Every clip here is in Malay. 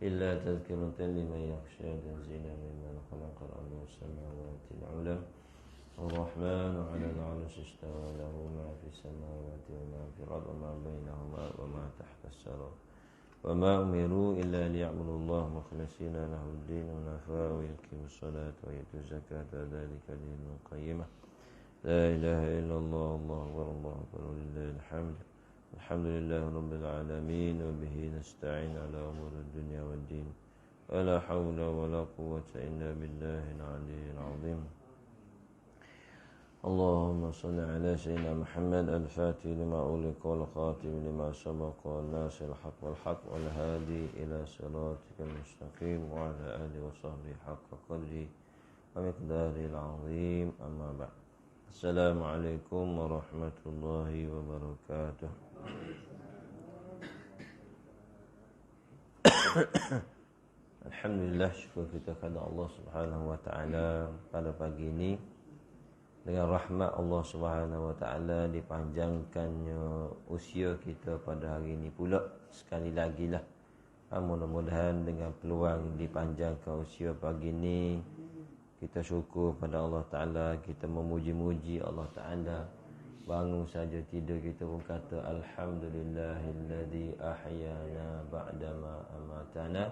إلا تذكرة لمن يخشى تنزيلا ممن خلق الأرض والسماوات العلى الرحمن على العرش استوى له ما في السماوات وما في الأرض وما بينهما وما تحت الثرى وما أمروا إلا ليعبدوا الله مخلصين له الدين حنفاء ويقيموا الصلاة ويؤتوا الزكاة ذلك دين القيمة لا إله إلا الله الله أكبر الله أكبر ولله الحمد الحمد لله رب العالمين وبه نستعين على أمور الدنيا والدين ولا حول ولا قوة إلا بالله العلي العظيم اللهم صل على سيدنا محمد الفاتح لما أغلق والخاتم لما سبق والناصر الحق والحق والهادي إلى صراطك المستقيم وعلى آله وصحبه حق قدره ومقداره العظيم أما بعد السلام عليكم ورحمة الله وبركاته. Alhamdulillah, syukur kita kepada Allah Subhanahu wa taala pada pagi ini dengan rahmat Allah Subhanahu wa taala dipanjangkannya usia kita pada hari ini pula sekali lagi lah. Mudah-mudahan dengan peluang dipanjangkan usia pagi ini kita syukur pada Allah Ta'ala, kita memuji-muji Allah Ta'ala. Bangun saja tidur kita pun kata Alhamdulillahilladzi ahyana ba'dama amatana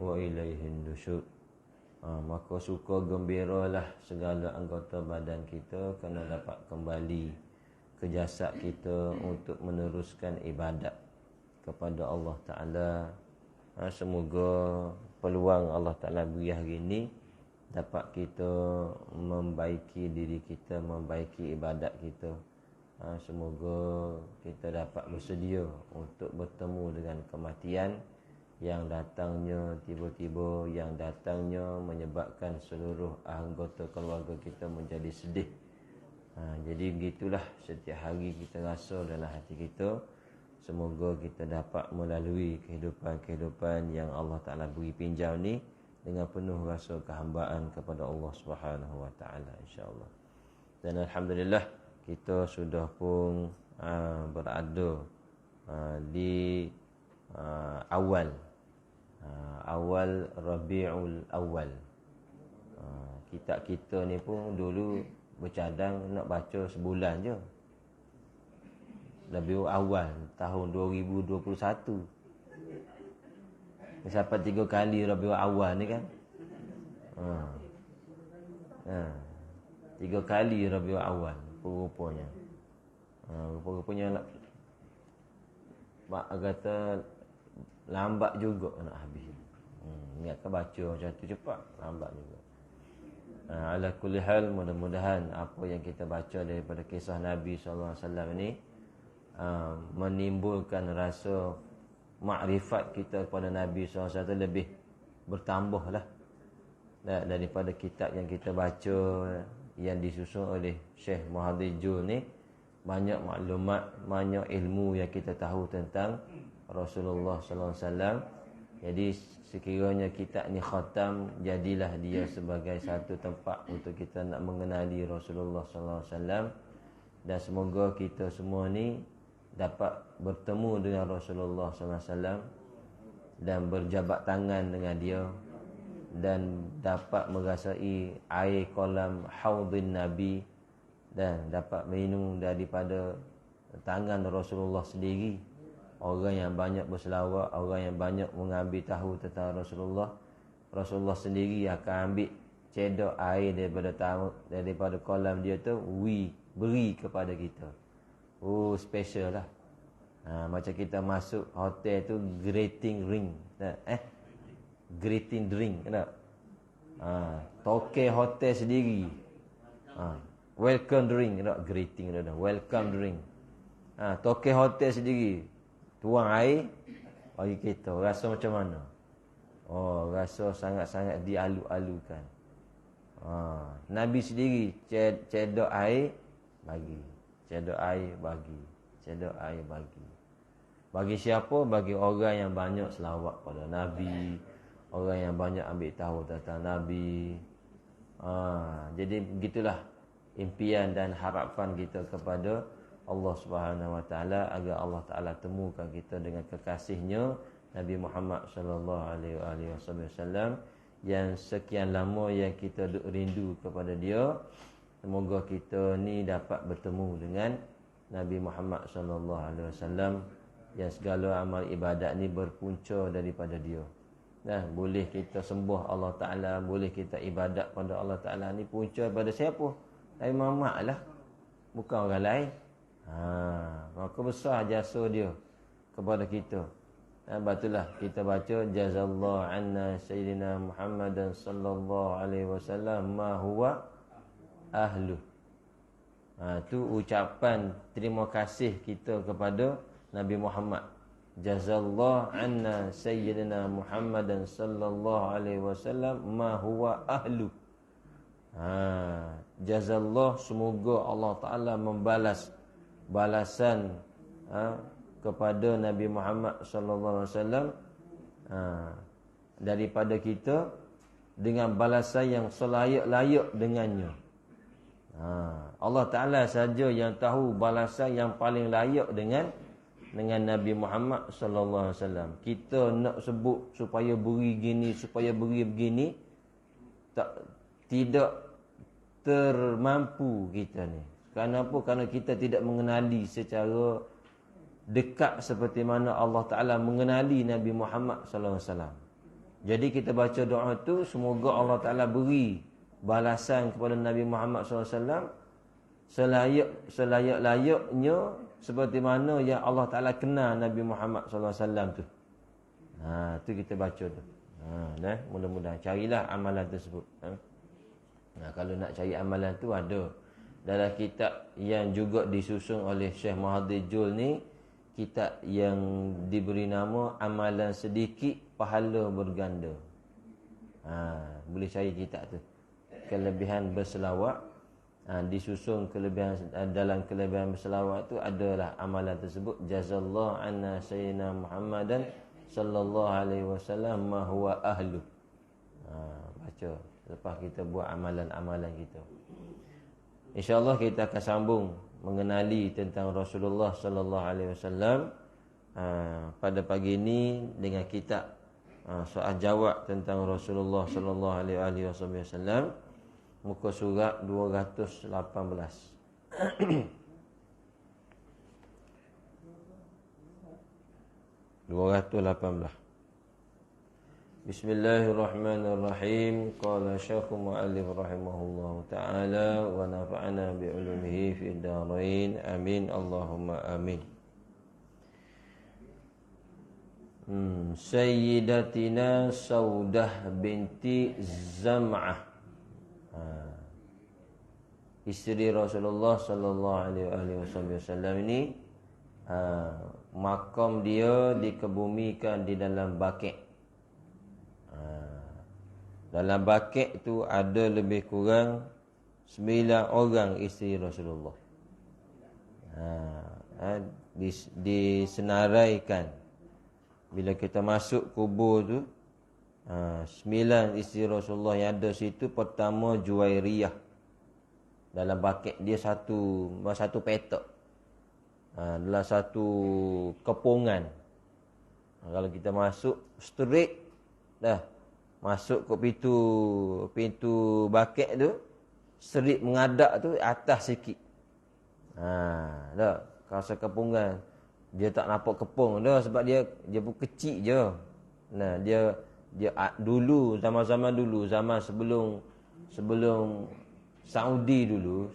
wa ilaihin nusyur. Maka suka gembiralah segala anggota badan kita kerana dapat kembali ke jasad kita untuk meneruskan ibadat kepada Allah Ta'ala. Semoga peluang Allah Ta'ala beri hari ini dapat kita membaiki diri kita, membaiki ibadat kita. Semoga kita dapat bersedia untuk bertemu dengan kematian yang datangnya tiba-tiba, yang datangnya menyebabkan seluruh anggota keluarga kita menjadi sedih. Jadi begitulah setiap hari kita rasa dalam hati kita. Semoga kita dapat melalui kehidupan-kehidupan yang Allah Ta'ala beri pinjam ni dengan penuh rasa kehambaan kepada Allah Subhanahu wa taala, insya-Allah. Dan alhamdulillah kita sudah pun berada di awal Rabiul Awal. Kitab kita ni pun dulu bercadang nak baca sebulan je. Rabiul Awal tahun 2021. Sampai 3 kali Rabiul Awal ni kan. 3 kali Rabiul Awal rupanya. Rupanya mak kata lambat juga nak habis. Ingatkan baca macam tu cepat, lambat juga. Ala kulli hal, mudah-mudahan apa yang kita baca daripada kisah Nabi sallallahu alaihi wasallam ni menimbulkan rasa makrifat kita kepada Nabi SAW lebih bertambah lah daripada kitab yang kita baca yang disusun oleh Syekh Muhammad Jul ni. Banyak maklumat, banyak ilmu yang kita tahu tentang Rasulullah SAW. Jadi sekiranya kitab ni khatam, jadilah dia sebagai satu tempat untuk kita nak mengenali Rasulullah SAW. Dan semoga kita semua ni dapat bertemu dengan Rasulullah SAW dan berjabat tangan dengan dia dan dapat merasai air kolam haudin Nabi dan dapat minum daripada tangan Rasulullah sendiri. Orang yang banyak berselawat, orang yang banyak mengambil tahu tentang Rasulullah sendiri akan ambil cedok air daripada kolam dia tu, beri kepada kita. Oh, special lah. Macam kita masuk hotel tu, greeting ring. Greeting drink, tak? Toke hotel sendiri. Welcome drink, tak? Greeting dah. Welcome drink. Toke hotel sendiri. Tuang air bagi kita. Rasa macam mana? Oh, rasa sangat-sangat dialu-alukan. Nabi sendiri cedok air bagi. Cedok air bagi. Cedok air bagi. Bagi siapa? Bagi orang yang banyak selawat pada Nabi, orang yang banyak ambil tahu tentang Nabi. Jadi begitulah impian dan harapan kita kepada Allah Subhanahu Wa Taala, agar Allah Taala temukan kita dengan kekasihnya Nabi Muhammad sallallahu alaihi wasallam yang sekian lama yang kita duk rindu kepada dia. Semoga kita ni dapat bertemu dengan Nabi Muhammad sallallahu alaihi wasallam yang segala amal ibadat ni berpunca daripada dia. Nah, boleh kita sembah Allah Taala, boleh kita ibadat pada Allah Taala ni punca pada siapa? Nabi Muhammad lah. Bukan orang lain. Maka besar jasa dia kepada kita. Batulah kita baca jazallahu anna sayyidina Muhammadan sallallahu alaihi wasallam ma huwa ahlu. Tu ucapan terima kasih kita kepada Nabi Muhammad. Jazallahu anna sayyidina Muhammadan sallallahu alaihi wasallam ma huwa ahlu. Jazallah, semoga Allah Ta'ala membalas balasan kepada Nabi Muhammad sallallahu alaihi wasallam daripada kita dengan balasan yang selayak-layak dengannya. Allah Ta'ala saja yang tahu balasan yang paling layak dengan Nabi Muhammad sallallahu alaihi wasallam. Kita nak sebut supaya beri gini, supaya beri begini, tidak termampu kita ni. Kenapa? Kerana kita tidak mengenali secara dekat seperti mana Allah Ta'ala mengenali Nabi Muhammad sallallahu alaihi wasallam. Jadi kita baca doa tu, semoga Allah Ta'ala beri balasan kepada Nabi Muhammad sallallahu alaihi wasallam selayak-layaknya seperti mana yang Allah Ta'ala kenal Nabi Muhammad sallallahu alaihi wasallam tu. Tu kita baca tu. Mudah-mudahan carilah amalan tersebut. Kalau nak cari amalan tu ada dalam kitab yang juga disusun oleh Syekh Mahathir Jul ni, kitab yang diberi nama Amalan Sedikit Pahala Berganda. Boleh cari kitab tu. Kelebihan berselawat, disusun kelebihan, dalam kelebihan berselawat tu adalah amalan tersebut, jazallahu anna sayyidina Muhammadan sallallahu alaihi wasallam ma huwa ahlu. Baca lepas kita buat amalan-amalan kita. InsyaAllah kita akan sambung mengenali tentang Rasulullah sallallahu alaihi wasallam pada pagi ini dengan kitab soal jawab tentang Rasulullah sallallahu alaihi wasallam, muka surat 218. Bismillahirrahmanirrahim. Qala Syekh Mu'allif rahimahullahu ta'ala wa nafa'ana bi'ulumihi fid dharain. Amin Allahumma amin. Sayyidatina Saudah binti Zam'ah, isteri Rasulullah sallallahu alaihi wasallam ini, makam dia dikebumikan di dalam Baqi'. Dalam Baqi' tu ada lebih kurang 9 orang isteri Rasulullah. Disenaraikan bila kita masuk kubur tu, 9 isteri Rasulullah yang ada situ. Pertama Juwairiyah. Dalam Baqi' dia satu petak, dalam satu kepungan. Kalau kita masuk straight dah masuk ke pintu Baqi' tu, straight mengadap tu atas sikit. Dah kawasan kepungan. Dia tak nampak kepung dah sebab dia pun kecil je. Dia dulu, zaman dulu, zaman sebelum Saudi dulu,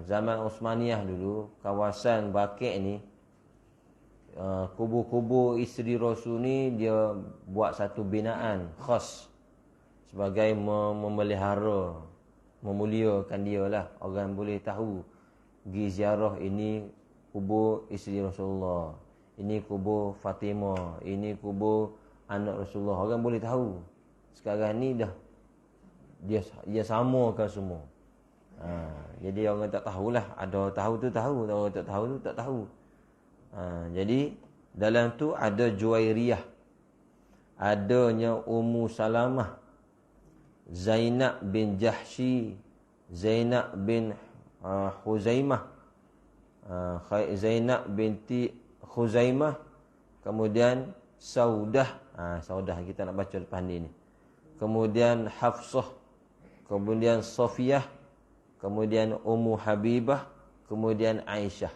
zaman Uthmaniyah dulu, kawasan Baqi' ni, kubur-kubur isteri Rasul ni dia buat satu binaan khas sebagai memelihara, memuliakan dia lah. Orang boleh tahu pergi ziarah, ini kubur isteri Rasulullah, ini kubur Fatimah, ini kubur anak Rasulullah. Orang boleh tahu. Sekarang ni dah dia samakan semua. Jadi orang tak tahulah. Ada tahu tu tahu, orang tak tahu tu tak tahu. Jadi dalam tu ada Juwairiyah, adanya Ummu Salamah, Zainab bin Jahsy, Zainab bin Huzaimah, Zainab binti Khuzaimah, kemudian Saudah, Saudah kita nak baca depan ni. Kemudian Hafsah, kemudian Safiyah, kemudian Ummu Habibah, kemudian Aisyah.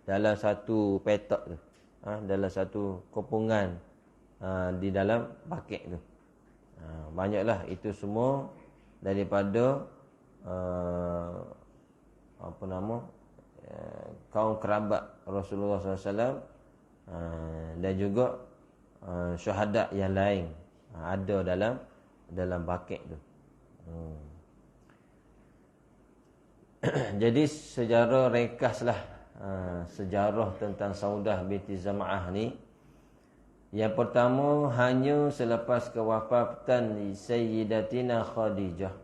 Dalam satu petak tu. Dalam satu kopungan di dalam paket tu. Banyaklah itu semua daripada kaum kerabat Rasulullah SAW, dan juga syuhada yang lain ada dalam paket tu. Jadi sejarah rekaslah sejarah tentang Saudah binti Zam'ah ni. Yang pertama, hanya selepas kewafatan Sayyidatina Khadijah.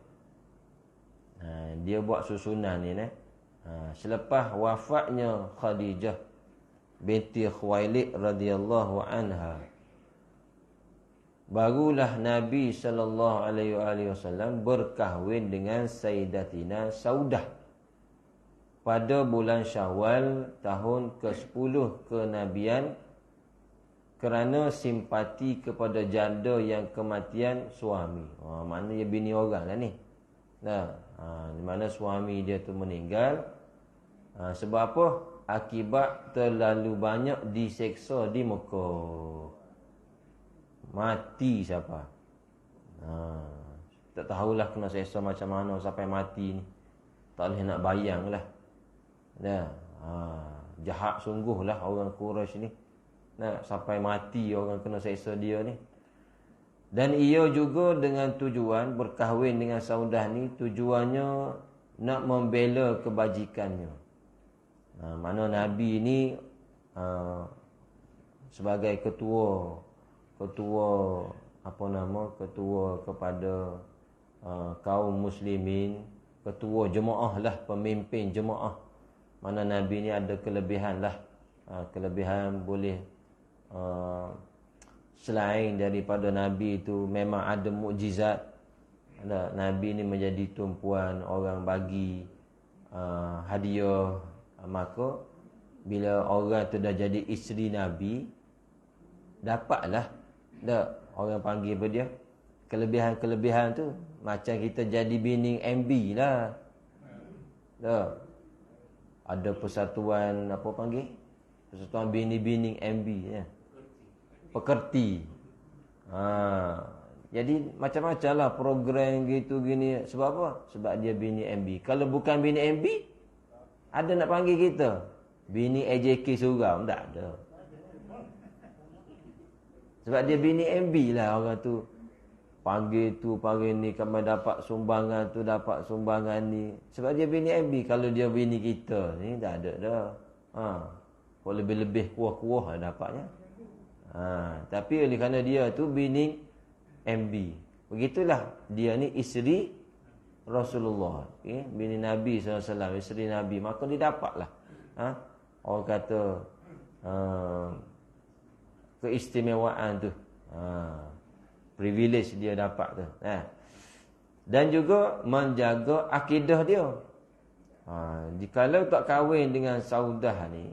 Dia buat susunan ni selepas wafatnya Khadijah binti Khuwailid radhiyallahu anha, barulah Nabi sallallahu alaihi wasallam berkahwin dengan Sayyidatina Saudah pada bulan Syawal tahun ke-10 kenabian, kerana simpati kepada janda yang kematian suami. Maknanya bini orang lah ni. Di mana suami dia tu meninggal. Sebab apa? Akibat terlalu banyak diseksa di Mekah. Mati siapa? Tak tahulah kena seksa macam mana sampai mati ni. Tak boleh nak bayang lah. Jahat sungguh lah orang Quraisy ni. Sampai mati orang kena seksa dia ni. Dan ia juga dengan tujuan berkahwin dengan Saudah ni, tujuannya nak membela kebajikannya. Mana Nabi ni sebagai ketua kepada kaum muslimin, ketua jemaah lah, pemimpin jemaah. Mana Nabi ni ada kelebihan lah. Kelebihan boleh selain daripada Nabi itu memang ada mukjizat. Nabi ni menjadi tumpuan orang bagi hadiah. Maka bila orang tu dah jadi isteri Nabi, dapatlah orang panggil apa dia, kelebihan-kelebihan tu. Macam kita jadi bini MB lah. Ada persatuan apa panggil, persatuan bini-bini MB ya. Pekerti. Jadi macam-macam lah program gitu gini. Sebab apa? Sebab dia bini MB. Kalau bukan bini MB, ada nak panggil kita bini AJK Suram? Tak ada. Sebab dia bini MB lah orang tu. Panggil tu, panggil ni, kami dapat sumbangan tu, dapat sumbangan ni. Sebab dia bini MB. Kalau dia bini kita ni, tak ada dah. Kalau lebih-lebih kuah-kuah lah dapatnya. Tapi oleh kerana dia tu bini MB, begitulah dia ni isteri Rasulullah, bini Nabi SAW, isteri Nabi. Maka dia dapatlah orang kata keistimewaan tu, privilege dia dapat tu. Dan juga menjaga akidah dia. Jikalau tak kahwin dengan Saudah ni,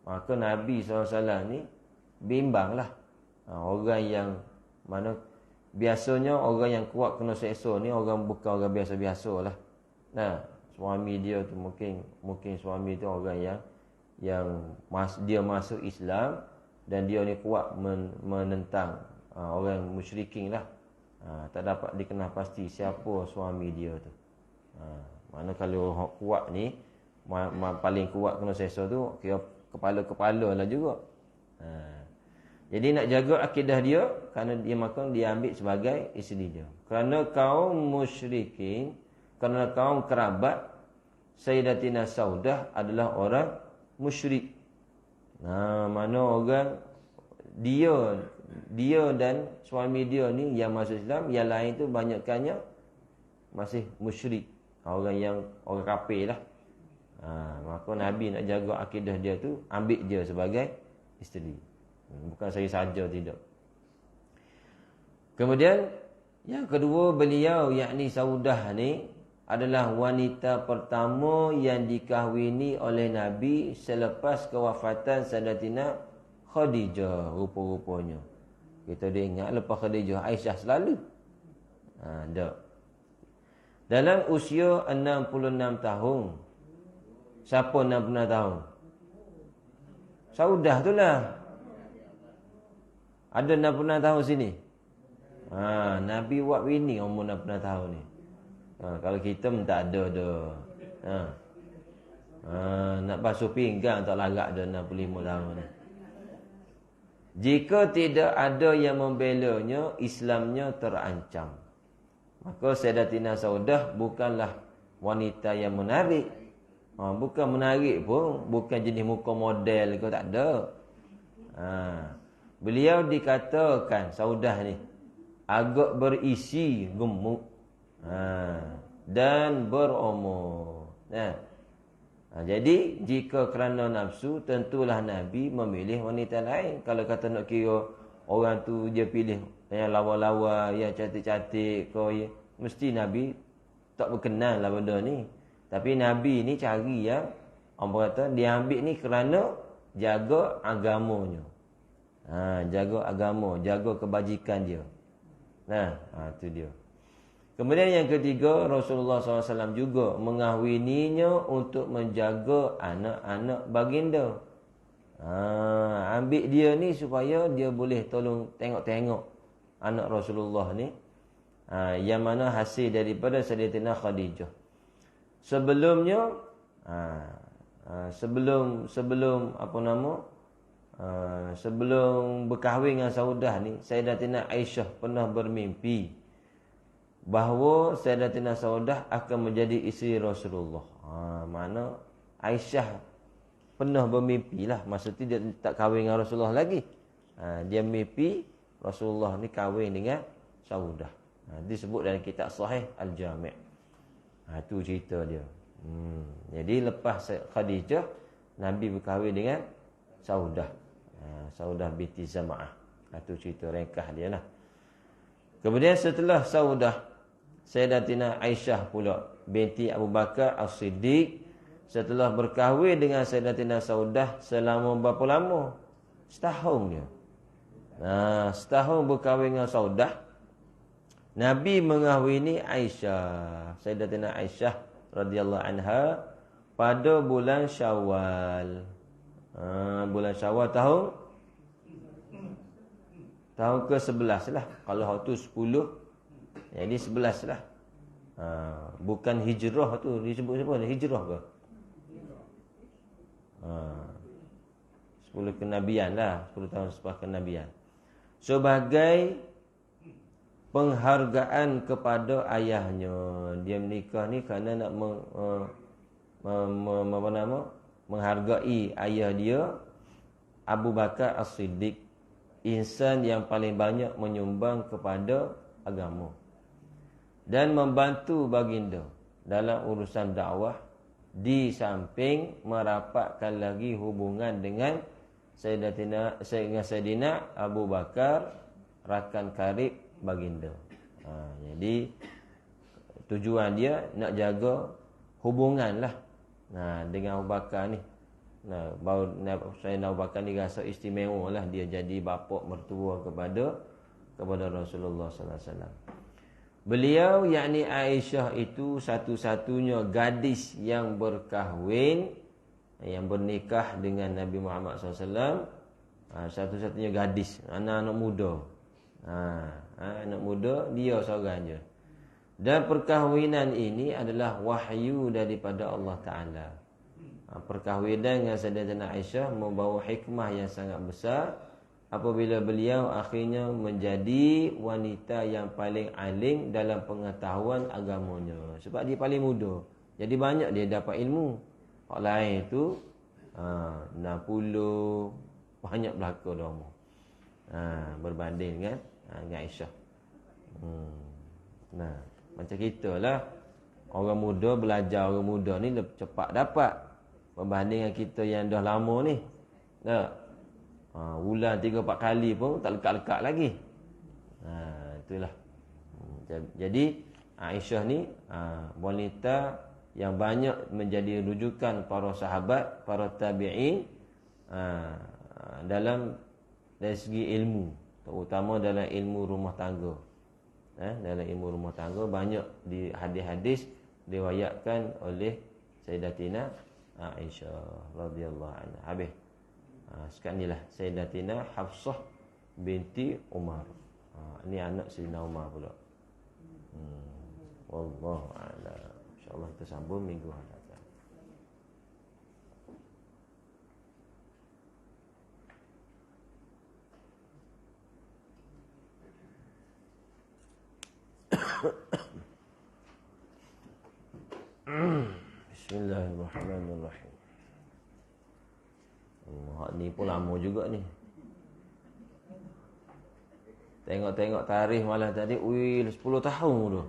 maka Nabi SAW ni bimbanglah. Orang yang mana biasanya orang yang kuat kena seksa ni bukan orang biasa-biasa lah. Suami dia tu mungkin suami tu orang yang dia masuk Islam dan dia ni kuat menentang orang musyrikin lah. Tak dapat dikenal pasti siapa suami dia tu. Mana kalau kuat ni paling kuat kena seksa tu kira kepala-kepala lah juga. Jadi nak jaga akidah dia, kerana dia makan dia ambil sebagai isteri dia. Kerana kaum musyrikin, kerana kaum kerabat Sayyidatina Saudah adalah orang musyrik. Mana orang dia dan suami dia ni yang masuk Islam, yang lain tu banyakkannya masih musyrik. Orang kafir lah. Maka Nabi nak jaga akidah dia tu, ambil dia sebagai isteri. Bukan saya saja, tidak. Kemudian yang kedua, beliau yakni Saudah ni adalah wanita pertama yang dikahwini oleh Nabi selepas kewafatan Sayyidatina Khadijah rupa-rupanya. Kita dia ingat lepas Khadijah Aisyah selalu. Tak. Dalam usia 66 tahun. Siapa 66 tahun? Saudah tu lah. Ada 66 tahun sini. Nabi buat bini umur 66 tahun ni. Kalau kita pun tak ada dah. Nak basuh pinggang tak larat dah 65 tahun ni. Jika tidak ada yang membelanya, Islamnya terancam. Maka Sayyidatina Saudah bukanlah wanita yang menarik. Bukan menarik pun, bukan jenis muka model ke, tak ada. Beliau dikatakan Saudah ni agak berisi gemuk dan berumur. Jadi jika kerana nafsu, tentulah Nabi memilih wanita lain. Kalau kata nak kira orang tu dia pilih yang lawa-lawa, yang cantik-cantik, mesti Nabi tak berkenan lah benda ni. Tapi Nabi ni cari yang orang kata dia ambil ni kerana jaga agamanya. Jaga agama, jaga kebajikan dia. Itu dia. Kemudian yang ketiga, Rasulullah SAW juga mengahwininya untuk menjaga anak-anak baginda. Ambil dia ni supaya dia boleh tolong tengok-tengok anak Rasulullah ni. Yang mana hasil daripada Sayyidatina Khadijah. Sebelumnya, sebelum berkahwin dengan Saudah ni, Sayyidatina Aisyah pernah bermimpi bahawa Sayyidatina Saudah akan menjadi isteri Rasulullah. Mana Aisyah pernah bermimpi lah. Masa tu dia tak kahwin dengan Rasulullah lagi. Dia mimpi Rasulullah ni kahwin dengan Saudah. Disebut dalam kitab Sahih Al-Jami'. Itu cerita dia. Jadi lepas Khadijah, Nabi berkahwin dengan Saudah. Saudah binti Zama'ah. Itu cerita ringkas dia lah. Kemudian setelah Saudah, Sayyidatina Aisyah pula binti Abu Bakar As-Siddiq setelah berkahwin dengan Sayyidatina Saudah selama berapa lama? Setahun je. Setahun berkahwin dengan Saudah, Nabi mengahwini Aisyah, Sayyidatina Aisyah radhiyallahu anha pada bulan Syawal. Bulan Syawal tahun ke-11 lah. Kalau waktu 10, jadi 11 lah. Bukan hijrah tu. Disebut siapa? Hijrah ke? 10 kenabian lah. 10 tahun selepas kenabian. Sebagai penghargaan kepada ayahnya. Dia menikah ni kerana nak menghargai ayah dia, Abu Bakar As-Siddiq, insan yang paling banyak menyumbang kepada agama dan membantu baginda dalam urusan dakwah, di samping merapatkan lagi hubungan dengan Sayyidina Abu Bakar, rakan karib baginda. Jadi tujuan dia nak jaga hubungan lah dengan Abu Bakar ni. Baru Sayyidina Abu Bakar ni rasa istimewa lah, dia jadi bapa mertua kepada Rasulullah sallallahu alaihi wasallam. Beliau, yakni Aisyah, itu satu-satunya gadis yang berkahwin, yang bernikah dengan Nabi Muhammad SAW. Satu-satunya gadis, anak-anak muda. Anak muda, dia seorang je. Dan perkahwinan ini adalah wahyu daripada Allah Ta'ala. Perkahwinan dengan Sayyidatina Aisyah membawa hikmah yang sangat besar apabila beliau akhirnya menjadi wanita yang paling alim dalam pengetahuan agamanya. Sebab dia paling muda, jadi banyak dia dapat ilmu. Orang lain tu 60 banyak belaka dah umur. Berbanding dengan Aisyah. Macam kita lah, orang muda belajar, orang muda ni lebih cepat dapat berbanding dengan kita yang dah lama ni. Bulan 3-4 kali pun tak lekat-lekat lagi. Itulah. Jadi Aisyah ni wanita yang banyak menjadi rujukan para sahabat, para tabi'in dari segi ilmu, terutama dalam ilmu rumah tangga. Dalam ilmu rumah tangga banyak di hadis-hadis diriwayatkan oleh Sayyidatina Aisyah radhiyallahu anha. Habis. Sekarang inilah Sayyidatina Hafsah binti Umar. Ini anak Sayyidina Umar pula. Wallahu a'lam. InsyaAllah kita sambung minggu hadapan. Bismillahirrahmanirrahim. Allah, ni pun lama juga ni. Tengok-tengok tarikh malam tadi, 10 tahun tu.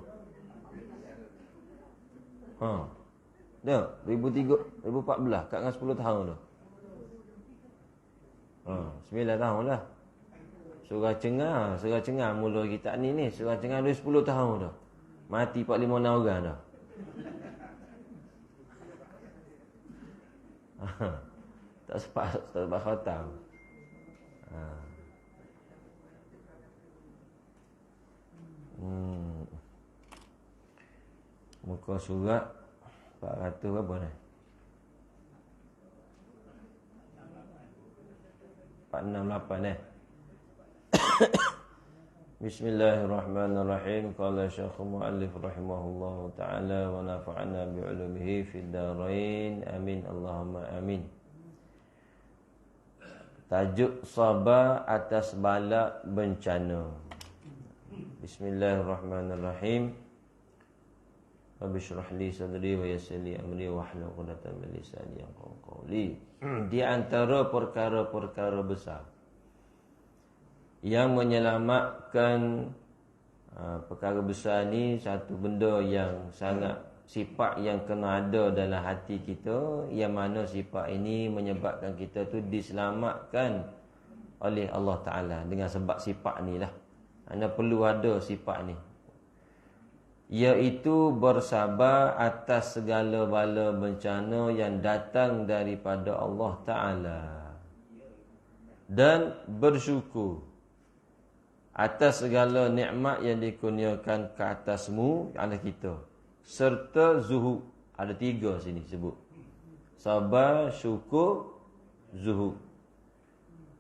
Dah 2014 kat dengan 10 tahun tu. 9 tahun lah. Surah Cengah mula kita ni Surah Cengah 10 tahun dah. Mati 45 orang dah. Tak sempat khatam. Muka surat 400 berapa ni? 468 Bismillahirrahmanirrahim. Qala Syekh Mu'allif rahimahullahu ta'ala wa nafa'ana bi'ulumihi fid darain. Amin Allahumma amin. Tajuk sabar atas bala bencana. Bismillahirrahmanirrahim. Rabbi shrah li sadri wa yassir li amri wahlul 'uqdatam min lisani yafqahu qawli. Di antara perkara-perkara besar yang menyelamatkan perkara besar ni, satu benda yang sangat sifat yang kena ada dalam hati kita, yang mana sifat ini menyebabkan kita tu diselamatkan oleh Allah Ta'ala dengan sebab sifat ni lah. Anda perlu ada sifat ni, iaitu bersabar atas segala bala bencana yang datang daripada Allah Ta'ala, dan bersyukur atas segala nikmat yang dikurniakan ke atasmu, atas kita, serta zuhud. Ada 3 sini sebut: sabar, syukur, zuhud.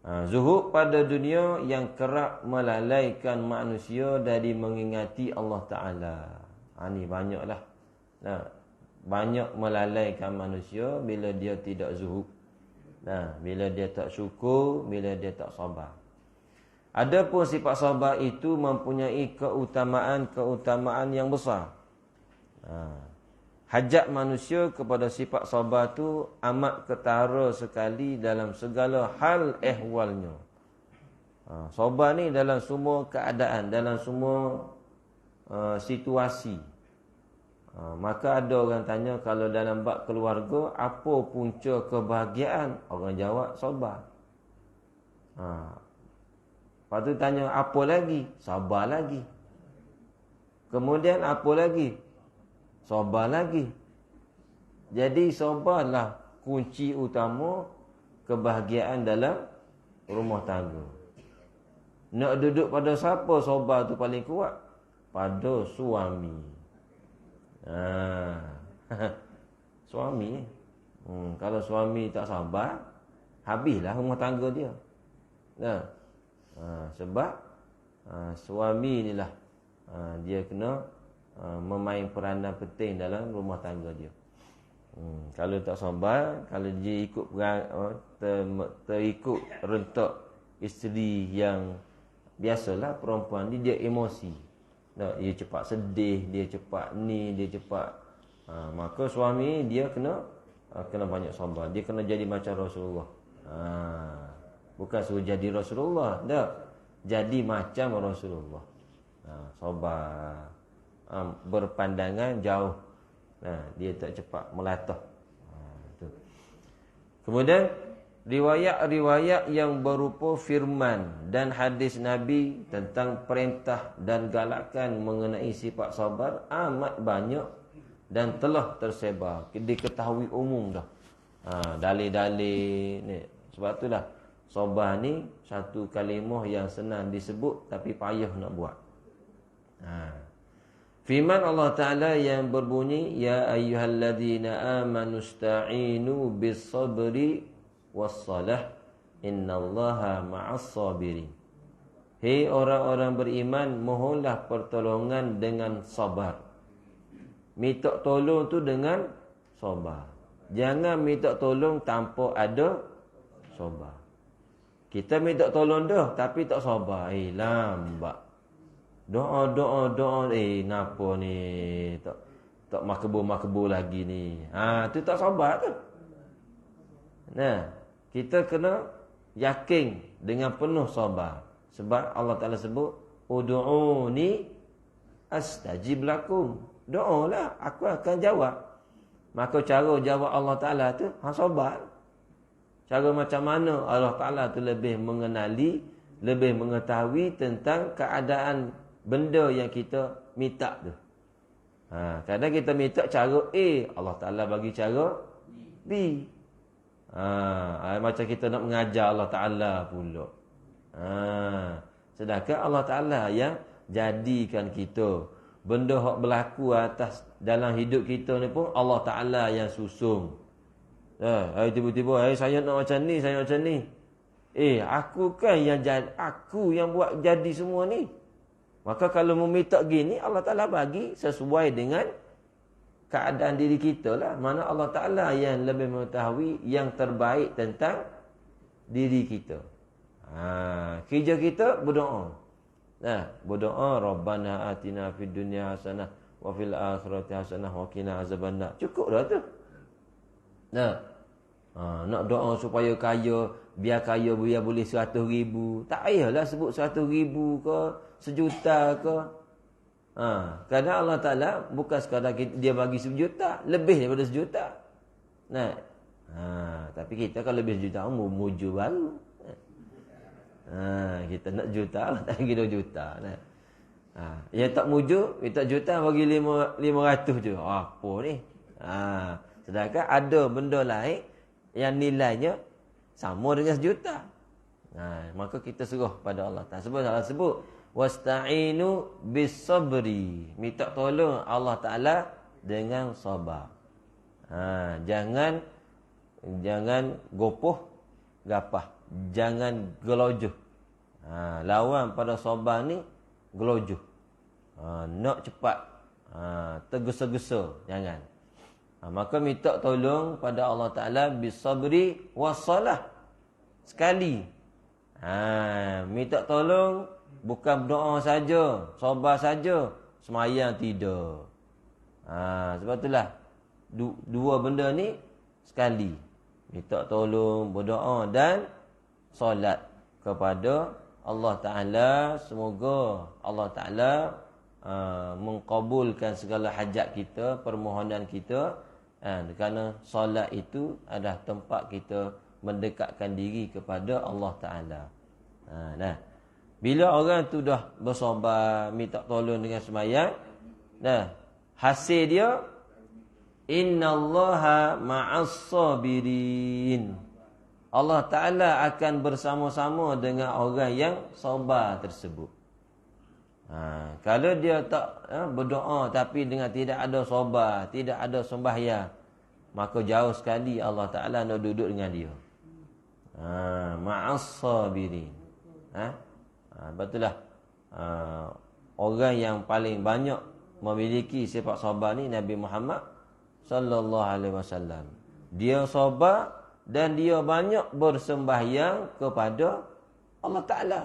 Zuhud pada dunia yang kerap melalaikan manusia dari mengingati Allah Ta'ala. Ni banyaklah. Banyak melalaikan manusia bila dia tidak zuhud. Bila dia tak syukur, bila dia tak sabar. Adapun sifat sabar itu mempunyai keutamaan yang besar. Hajat manusia kepada sifat sabar tu amat ketara sekali dalam segala hal ehwalnya. Sabar ni dalam semua keadaan, dalam semua situasi. Maka ada orang tanya, kalau dalam bab keluarga, apa punca kebahagiaan? Orang jawab, sabar. Lepas tu tanya, apa lagi? Sabar lagi. Kemudian apa lagi? Sabar lagi. Jadi sabarlah kunci utama kebahagiaan dalam rumah tangga. Nak duduk pada siapa sabar tu paling kuat? Pada suami. Suami. Kalau suami tak sabar, habislah rumah tangga dia. Sebab suami inilah dia kena memain peranan penting dalam rumah tangga dia. Kalau tak sabar, kalau dia ikut terikut rentak isteri yang biasalah, perempuan ni dia emosi. Dia cepat sedih, dia cepat ni, dia cepat. Maka suami dia kena banyak sabar. Dia kena jadi macam Rasulullah. Bukan suruh jadi Rasulullah, tak. Jadi macam Rasulullah. Sabar. Berpandangan jauh. Dia tak cepat melatah. Kemudian riwayat-riwayat yang berupa firman dan hadis Nabi tentang perintah dan galakan mengenai sifat sabar amat banyak dan telah tersebar, diketahui umum dah. Dalil-dalil ni. Sebab itulah sabar ni satu kalimah yang senang disebut tapi payah nak buat. Firman Allah Ta'ala yang berbunyi, Ya ayyuhalladzina amanu sta'inu bis sabri wassalah innallaha ma'as sabirin. Hei orang-orang beriman, mohonlah pertolongan dengan sabar. Minta tolong tu dengan sabar. Jangan minta tolong tanpa ada sabar. Kita minta tolong dah tapi tak sabar. Lambat. Doa, napa ni? Tak makbul lagi ni. Tu tak sabar tu. Nah, kita kena yakin dengan penuh sabar. Sebab Allah Ta'ala sebut, Udu'uni astajib lakum. Doalah, aku akan jawab. Maka cara jawab Allah Ta'ala tu, sabar. Cara macam mana Allah Ta'ala tu lebih mengenali, lebih mengetahui tentang keadaan benda yang kita minta tu. Kadang kita minta cara A, Allah Ta'ala bagi cara B. Macam kita nak mengajar Allah Ta'ala pula. Sedangkan Allah Ta'ala yang jadikan kita. Benda yang berlaku atas dalam hidup kita ni pun Allah Ta'ala yang susung. Tiba-tiba, saya nak macam ni, saya macam ni. Aku kan yang aku yang buat jadi semua ni. Maka kalau meminta gini, Allah Ta'ala bagi sesuai dengan keadaan diri kita lah. Mana Allah Ta'ala yang lebih mengetahui yang terbaik tentang diri kita. Kerja kita berdoa. Berdoa, Rabbana atina fid dunya hasanah wa fil akhirati hasanah wa qina azabannar. Cukup dah tu. Nak doa supaya kaya, biar kaya biar boleh 100,000. Tak payahlah sebut 100,000 ke, 1,000,000 ke. Kadang Allah Ta'ala bukan sekadar dia bagi 1,000,000, lebih daripada 1,000,000. Tapi kita kalau lebih 1,000,000 muju baru. Kita nak juta lah, tak lagi 2,000,000. Yang tak muju, minta juta bagi 500 je. Apa ni? Sedangkan ada benda lain yang nilainya sama dengan 1,000,000. Maka kita serah pada Allah Ta'ala. Sebab Allah sebut, wasta'inu bis sabri. Minta tolong Allah Ta'ala dengan sabar. Jangan gopoh gapah. Jangan gelojoh. Lawan pada sabar ni gelojoh. Nak cepat. Tergesa-gesa. Jangan. Maka minta tolong pada Allah Ta'ala bisabri wassalah. Sekali. Minta tolong bukan doa saja, sabar saja, semayang tidak. Sebab itulah dua benda ni sekali. Minta tolong, berdoa dan solat kepada Allah Ta'ala. Semoga Allah Ta'ala mengkabulkan segala hajat kita, permohonan kita. Kerana solat itu adalah tempat kita mendekatkan diri kepada Allah Ta'ala. Bila orang tu dah bersabar, minta tolong dengan semayang, hasil dia, innallaha ma'as sabirin. Allah Ta'ala akan bersama-sama dengan orang yang sabar tersebut. Kalau dia tak berdoa tapi dengan tidak ada sabar, tidak ada sembahyang, maka jauh sekali Allah Ta'ala nak duduk dengan dia. Ma'as sabirin. Betullah orang yang paling banyak memiliki sifat sabar ni Nabi Muhammad sallallahu alaihi wasallam. Dia sabar dan dia banyak bersembahyang kepada Allah Ta'ala.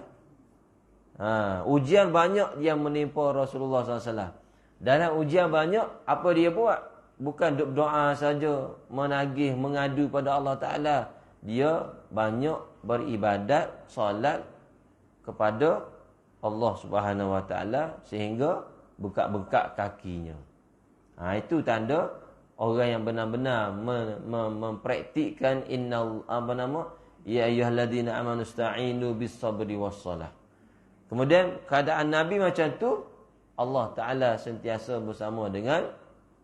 Ujian banyak yang menimpa Rasulullah SAW. Dalam ujian banyak, apa dia buat? Bukan duk doa saja, menagih, mengadu pada Allah Ta'ala. Dia banyak beribadat, solat kepada Allah Subhanahu Wa Ta'ala sehingga bengkak-bengkak kakinya. Itu tanda orang yang benar-benar mempraktikkan Ya ayyuhalladzina amanu ista'inu bis-sabri was-salah. Kemudian keadaan Nabi macam tu, Allah Taala sentiasa bersama dengan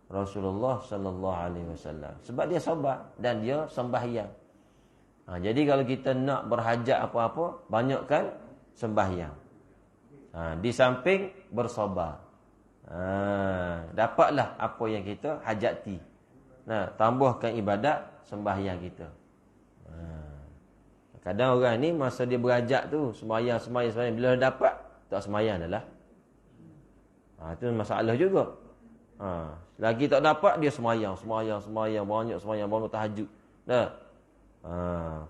Rasulullah sallallahu alaihi wasallam. Sebab dia sabar dan dia sembahyang. Jadi kalau kita nak berhajat apa-apa, banyakkan sembahyang. Di samping bersabar. Dapatlah apa yang kita hajati. Tambahkan ibadat sembahyang kita. Kadang orang ni masa dia berhajat tu sembahyang. Bila dapat tak sembahyang dah lah. Itu masalah juga. Lagi tak dapat dia sembahyang, banyak sembahyang, bangun tahajud.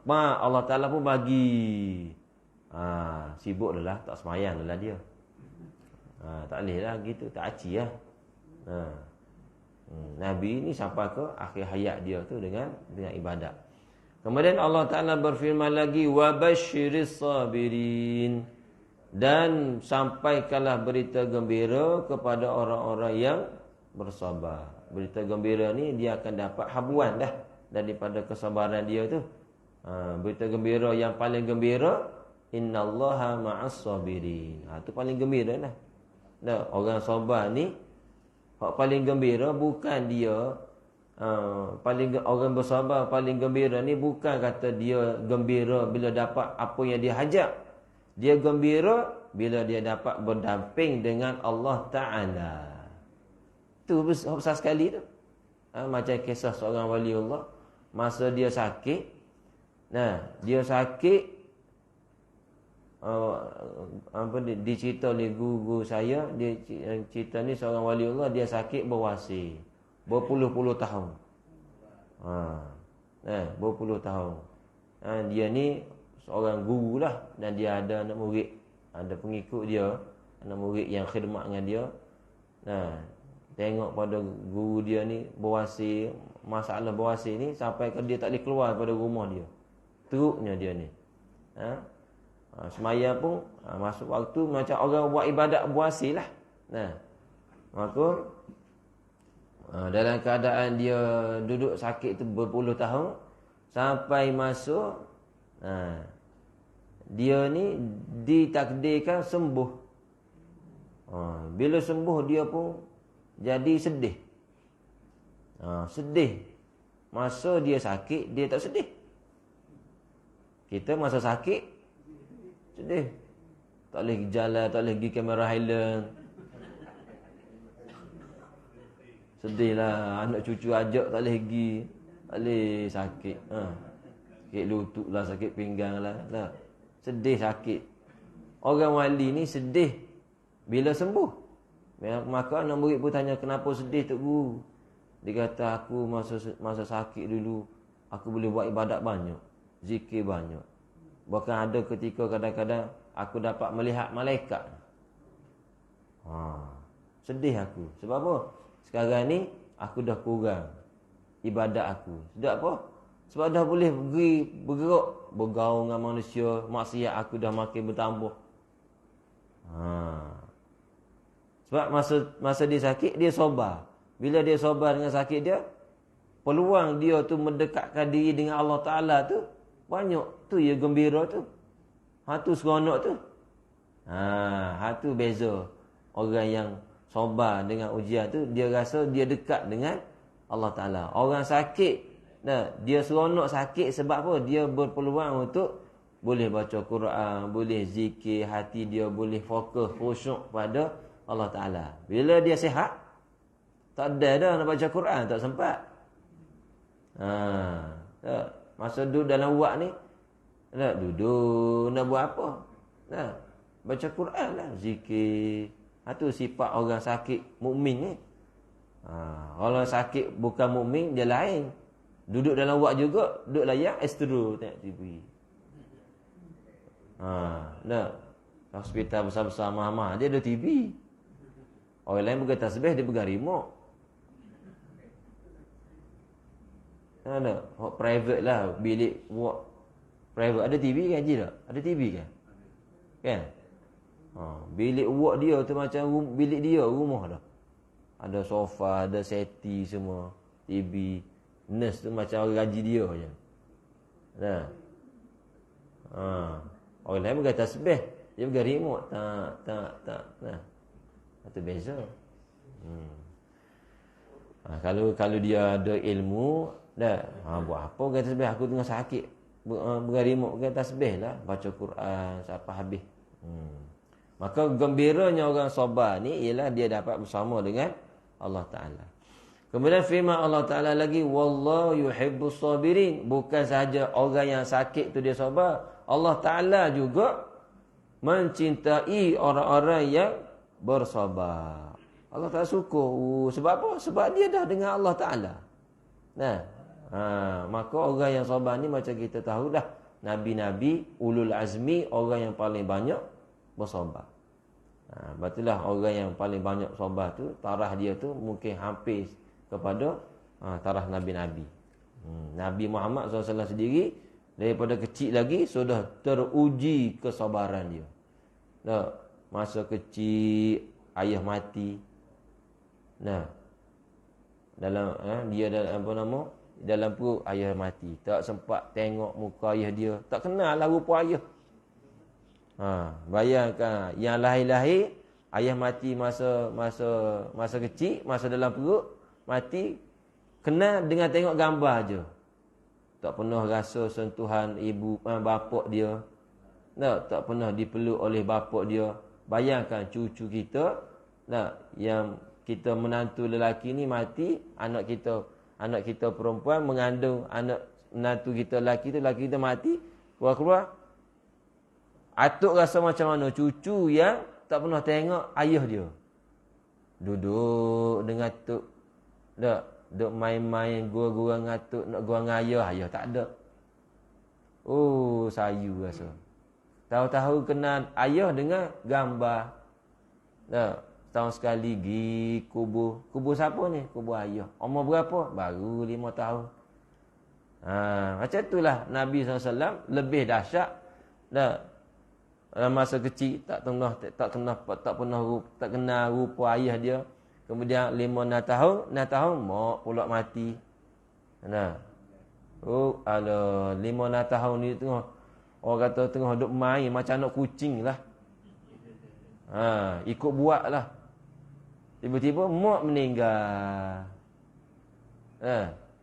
Allah Taala pun bagi. Sibuk dah lah, tak sembahyang dah lah dia. Tak boleh lah gitu, tak aci lah. Nabi ni sampai ke akhir hayat dia tu dengan ibadat. Kemudian Allah Ta'ala berfirman lagi, wabashiris sabirin, dan sampaikanlah berita gembira kepada orang-orang yang bersabar. Berita gembira ni dia akan dapat habuan dah daripada kesabaran dia tu. Berita gembira yang paling gembira, innallaha ma'as sabirin. Tu paling gembira lah. Orang sabar ni hak paling gembira bukan dia orang bersabar paling gembira ni bukan kata dia gembira bila dapat apa yang dia hajat. Dia gembira bila dia dapat berdamping dengan Allah Ta'ala. Tu besar sekali tu. Macam kisah seorang wali Allah, masa dia sakit. Dia sakit, dicerita oleh guru saya, dia cerita ni seorang wali Allah, dia sakit berwasir berpuluh-puluh tahun. Berpuluh tahun. Dia ni seorang guru lah, dan dia ada anak murid, ada pengikut dia, anak murid yang khidmat dengan dia. Tengok pada guru dia ni berwasir, masalah berwasir ni sampai ke dia tak boleh keluar daripada rumah dia. Teruknya dia ni. Semayang pun masuk waktu macam orang buat ibadat berwasir lah. Maka dalam keadaan dia duduk sakit tu berpuluh tahun, sampai masuk dia ni ditakdirkan sembuh. Bila sembuh dia pun jadi sedih. Sedih. Masa dia sakit dia tak sedih. Kita masa sakit sedih. Tak boleh jalan, tak boleh pergi Kamera Highland. Sedih lah, anak cucu ajak tak boleh pergi. Tak boleh, sakit. Sakit lutut lah, sakit pinggang lah. Sedih, sakit. Orang wali ni sedih bila sembuh. Maka anak murid pun tanya, kenapa sedih Tok Guru? Dia kata, aku masa sakit dulu, aku boleh buat ibadat banyak, zikir banyak. Bahkan ada ketika kadang-kadang aku dapat melihat malaikat. Sedih aku. Sebab apa? Sekarang ni aku dah kurang ibadat aku. Sebab apa? Sebab dah boleh bergerak, bergaul dengan manusia, maksiat aku dah makin bertambah. Sebab masa dia sakit, dia sabar. Bila dia sabar dengan sakit dia, peluang dia tu mendekatkan diri dengan Allah Ta'ala tu banyak. Tu ya gembira tu. Tu seronok tu. Tu beza. Orang yang sabar dengan ujian tu, dia rasa dia dekat dengan Allah Ta'ala. Orang sakit, dia seronok sakit sebab apa? Dia berpeluang untuk boleh baca Quran, boleh zikir, hati dia boleh fokus, khusyuk pada Allah Ta'ala. Bila dia sihat, tak ada dah nak baca Quran, tak sempat. Masa duduk dalam wak ni, nak duduk, nak buat apa? Baca Quran lah, zikir. Itu sifat orang sakit mukmin ni. Kalau sakit bukan mukmin, dia lain. Duduk dalam wak juga, duduk layak, estro tengok TV. Hospital besar-besar mahal-mahal, dia ada TV. Orang lain pegang tasbih, dia pegang remote. Private lah, bilik wak private. Ada TV kan Haji tak? Ada TV kan? Kan? Bilik wak dia tu macam bilik dia, rumah dah. Ada sofa, ada seti semua, TV. Nurse tu macam orang gaji dia je. Orang lain pegang tasbih, dia pegang remote. Tak. Nah. Itu beza. Kalau dia ada ilmu, dah. Buat apa pegang tasbih? Aku tengah sakit. Pegang remote, pegang tasbih lah. Baca Quran sampai habis. Maka gembiranya orang sabar ni ialah dia dapat bersama dengan Allah Ta'ala. Kemudian firman Allah Ta'ala lagi, Wallahu yuhibbus sabirin. Bukan sahaja orang yang sakit tu dia sabar. Allah Ta'ala juga mencintai orang-orang yang bersabar. Allah Ta'ala suka. Sebab apa? Sebab dia dah dengan Allah Ta'ala. Nah, maka orang yang sabar ni macam kita tahu dah. Nabi-Nabi, ulul azmi, orang yang paling banyak bersabar. Betulah orang yang paling banyak sabar tu, tarah dia tu mungkin hampir kepada tarah Nabi-Nabi. Nabi Muhammad SAW sendiri daripada kecil lagi sudah teruji kesabaran dia. Masa kecil ayah mati. Dia dalam perut ayah mati. Tak sempat tengok muka ayah dia. Tak kenal lah rupa ayah. Bayangkan yang lahir-lahir ayah mati masa kecil, masa dalam perut mati, kenal dengan tengok gambar aja. Tak pernah rasa sentuhan ibu bapak dia. Tak pernah dipeluk oleh bapak dia. Bayangkan cucu kita, yang kita menantu lelaki ni mati, anak kita perempuan mengandung anak menantu kita lelaki kita mati, keluar atuk rasa macam mana cucu yang tak pernah tengok ayah dia. Duduk dengan atuk. Duk main-main gua-gua dengan atuk, nak gua dengan ayah tak ada. Sayu rasa. Tahu-tahu kenal ayah dengan gambar. Setahun sekali pergi kubur. Kubur siapa ni? Kubur ayah. Umur berapa? Baru 5 tahun. Macam itulah Nabi SAW lebih dahsyat. Dalam masa kecil tak kenal rupa ayah dia. Kemudian 5-6 tahun mak pula mati. 5-6 tahun ni tengah orang kata tengah duk main macam anak kucing lah. Ikut buat lah. Tiba-tiba mak meninggal.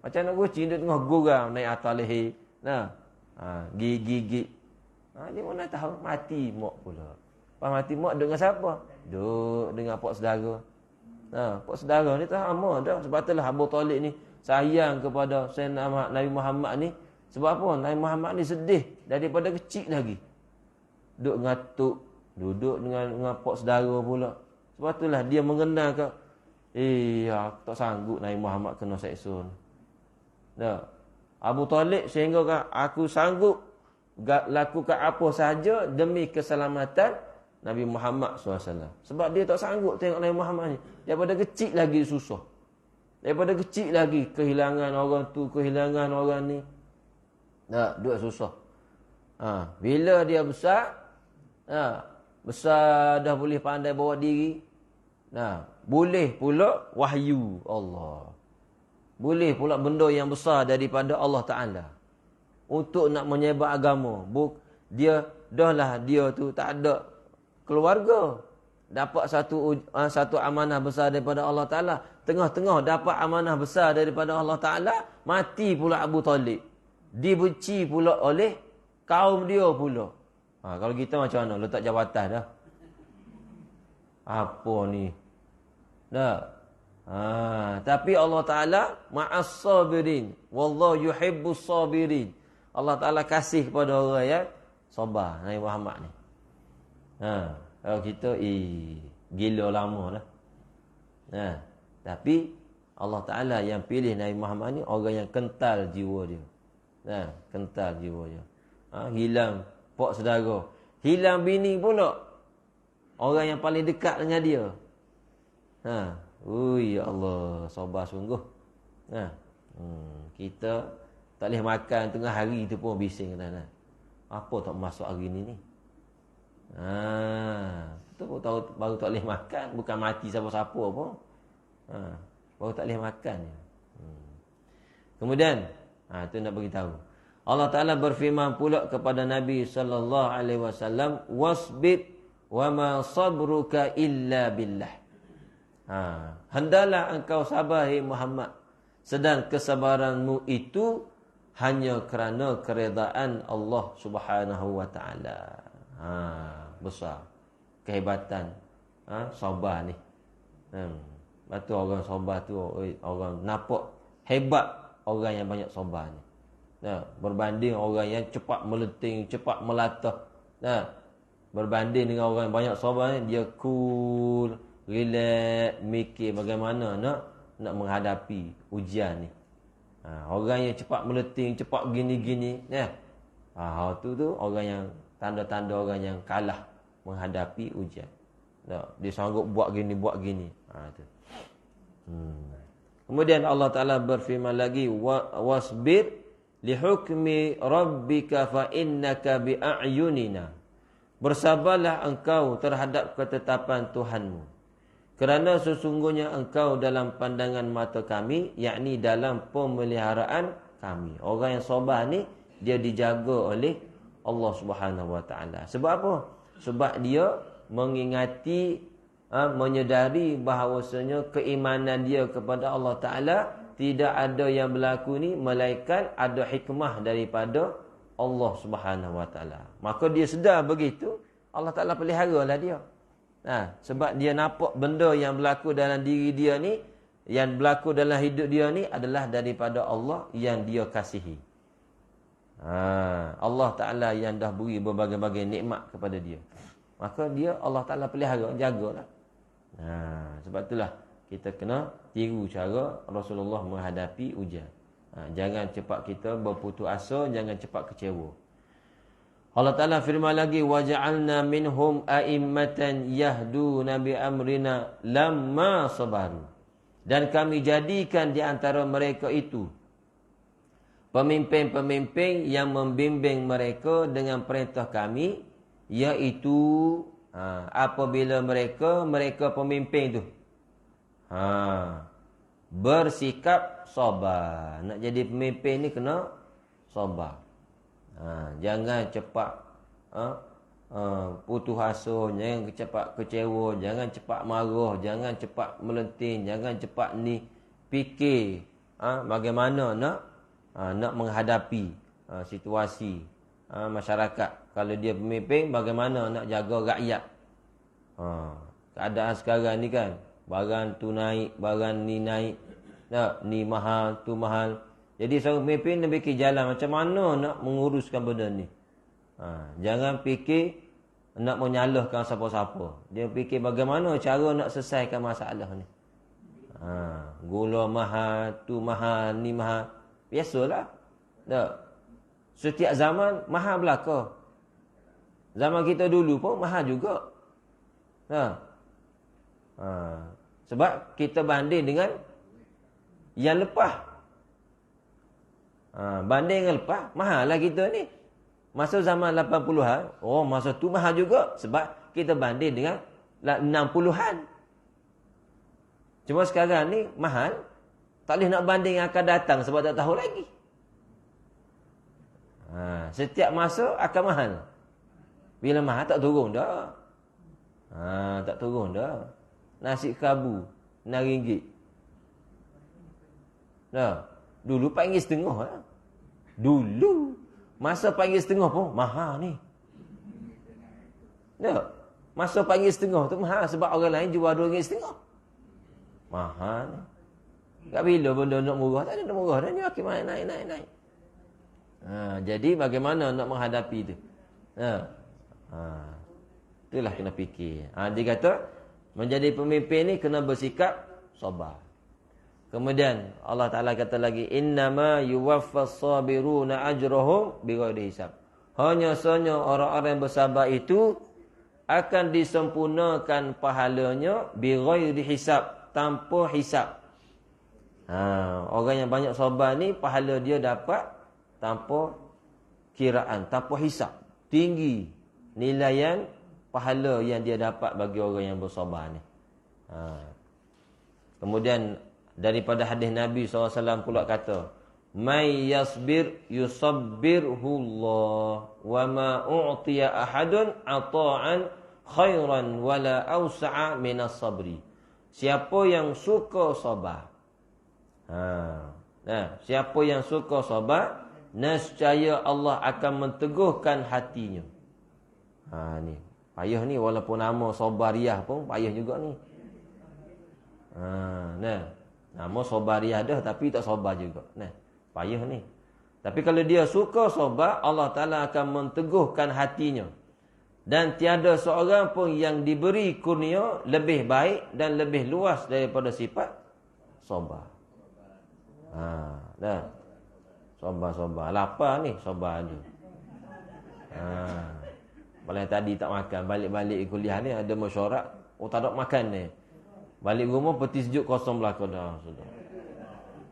Macam anak kucing duk tengah gurau naik atas leher. Gigit. 5-6 tahun mati mak pula. Lepas mati mak duduk dengan siapa? Duduk dengan pak saudara. Pak saudara ni tak sama dah. Sebab itulah Abu Talib ni sayang kepada Sayyidina Nabi Muhammad ni. Sebab apa? Nabi Muhammad ni sedih daripada kecil lagi. Duduk dengan atuk, duduk dengan pak saudara pula. Sebab itulah dia mengenalkan, aku tak sanggup Nabi Muhammad kena seksa. Abu Talib sehingga aku sanggup lakukan apa sahaja demi keselamatan Nabi Muhammad SAW. Sebab dia tak sanggup tengok Nabi Muhammad ni. Daripada kecil lagi susah. Daripada kecil lagi kehilangan orang tu, kehilangan orang ni. Duk susah. Bila dia besar, besar dah boleh pandai bawa diri. Boleh pula wahyu Allah. Boleh pula benda yang besar daripada Allah Ta'ala. Untuk nak menyebar agama. Dia tu tak ada keluarga. Dapat satu amanah besar daripada Allah Ta'ala. Tengah-tengah dapat amanah besar daripada Allah Ta'ala. Mati pula Abu Talib. Dibenci pula oleh kaum dia pula. Kalau kita macam mana? Letak jabatan dah. Apa ni? Tapi Allah Ta'ala ma'as sabirin. Wallahu yuhibbus sabirin. Allah Ta'ala kasih kepada orang yang sabar. Nabi Muhammad ni. Kalau kita gila lama lah. Tapi Allah Ta'ala yang pilih Nabi Muhammad ni orang yang kental jiwa dia. Kental jiwa dia. Hilang pak saudara. Hilang bini pula. Orang yang paling dekat dengan dia. Ya Allah, sabar sungguh. Kita tak boleh makan tengah hari tu pun bising kan. Apa tak masuk hari ni? Tu pun tahu baru tak boleh makan, bukan mati siapa-siapa pun. Baru tak boleh makan. Kemudian tu nak bagi tahu. Allah Ta'ala berfirman pula kepada Nabi sallallahu alaihi wasallam, wasbir wa ma sabruka illa billah. Hendaklah engkau sabar, hai Muhammad, sedang kesabaranmu itu hanya kerana keredaan Allah Subhanahu wa taala. Besar kehebatan sabar ni. Batu orang sabar tu orang nampak hebat orang yang banyak sabar ni. Berbanding orang yang cepat melenting, cepat melatah. Berbanding dengan orang yang banyak sabar ni, dia cool, relax, mikir bagaimana nak menghadapi ujian ni. Orang yang cepat melenting, cepat gini-gini, tu orang yang tanda-tanda orang yang kalah menghadapi ujian. Dia sanggup buat gini. Kemudian Allah Ta'ala berfirman lagi, wasbir lihukmi rabbika fa innaka bi'ayunina. Bersabarlah engkau terhadap ketetapan Tuhanmu, kerana sesungguhnya engkau dalam pandangan mata kami, yakni dalam pemeliharaan kami. Orang yang sabar ni dia dijaga oleh Allah Subhanahu wa taala. Sebab apa? Sebab dia mengingati, menyedari bahawasanya keimanan dia kepada Allah Ta'ala tidak ada yang berlaku ni melainkan ada hikmah daripada Allah Subhanahu wa taala. Maka dia sedar begitu, Allah Ta'ala peliharalah dia. Sebab dia nampak benda yang berlaku dalam diri dia ni, yang berlaku dalam hidup dia ni adalah daripada Allah yang dia kasihi. Allah Ta'ala yang dah beri berbagai-bagai nikmat kepada dia. Maka dia Allah Ta'ala pelihara, jagalah. Sebab itulah kita kena tiru cara Rasulullah menghadapi ujian. Jangan cepat kita berputus asa, jangan cepat kecewa. Allah Ta'ala firman lagi, waja'alna minhum a'immatan yahduna bi amrina lamma sabaru. Dan kami jadikan di antara mereka itu pemimpin-pemimpin yang membimbing mereka dengan perintah kami, iaitu apabila mereka pemimpin tu bersikap sabar. Nak jadi pemimpin ni kena sabar. Jangan cepat putus asa, jangan cepat kecewa, jangan cepat marah, jangan cepat melenting, jangan cepat ni fikir bagaimana nak menghadapi situasi masyarakat. Kalau dia pemimpin, bagaimana nak jaga rakyat. Keadaan sekarang ni kan, barang tu naik, barang ni naik, ni mahal, tu mahal. Jadi seorang pemimpin dia fikir jalan macam mana nak menguruskan benda ni. Jangan fikir nak menyalahkan siapa-siapa. Dia fikir bagaimana cara nak selesaikan masalah ni. Gula mahal, tu mahal, ni mahal. Biasalah. Setiap zaman mahal belaka. Zaman kita dulu pun mahal juga. Sebab kita banding dengan yang lepas. Banding dengan lepas, mahal lah kita ni. Masa zaman 80-an, masa tu mahal juga. Sebab kita banding dengan 60-an. Cuma sekarang ni mahal, tak boleh nak banding yang akan datang sebab tak tahu lagi. Setiap masa akan mahal. Bila mahal tak turun dah. Tak turun dah. Nasi kabu RM6. Dulu RM4.50 lah. Dulu masa RM4.50 pun mahal ni. Masa RM4.50 tu mahal sebab orang lain jual RM2.50. Mahal ni. Tak bila benda nak murah, tak ada nak murah dah ni, makin naik. Jadi bagaimana nak menghadapi tu? Itulah kena fikir. Dia kata menjadi pemimpin ni kena bersikap sabar. Kemudian Allah Ta'ala kata lagi, innama yuwaffas sabiruna ajrahum bighairi hisab. Hanya sahaja orang-orang yang bersabar itu akan disempurnakan pahalanya bighairi hisab, tanpa hisab. Orang yang banyak sabar ni pahala dia dapat tanpa kiraan, tanpa hisab. Tinggi nilaian pahala yang dia dapat bagi orang yang bersabar ni. Kemudian daripada hadis Nabi SAW pula kata, may yasbir yusabbirhullah wa ma u'tiya ahadun ata'an khairan wala awsa'a minas sabri. Siapa yang suka sabar. Siapa yang suka sabar, nescaya Allah akan menteguhkan hatinya. Ni payah ni, walaupun nama Sabariyah pun payah juga ni. Nama Sabariyah dah tapi tak sabar juga. Payah ni. Tapi kalau dia suka sabar, Allah Ta'ala akan menteguhkan hatinya. Dan tiada seorang pun yang diberi kurnia lebih baik dan lebih luas daripada sifat sabar. Sabar. Lapar ni, sabar je. Malah tadi tak makan, balik-balik kuliah ni ada mesyuarat, tak ada makan ni. Balik rumah peti sejuk kosong belakang dah. Sudah.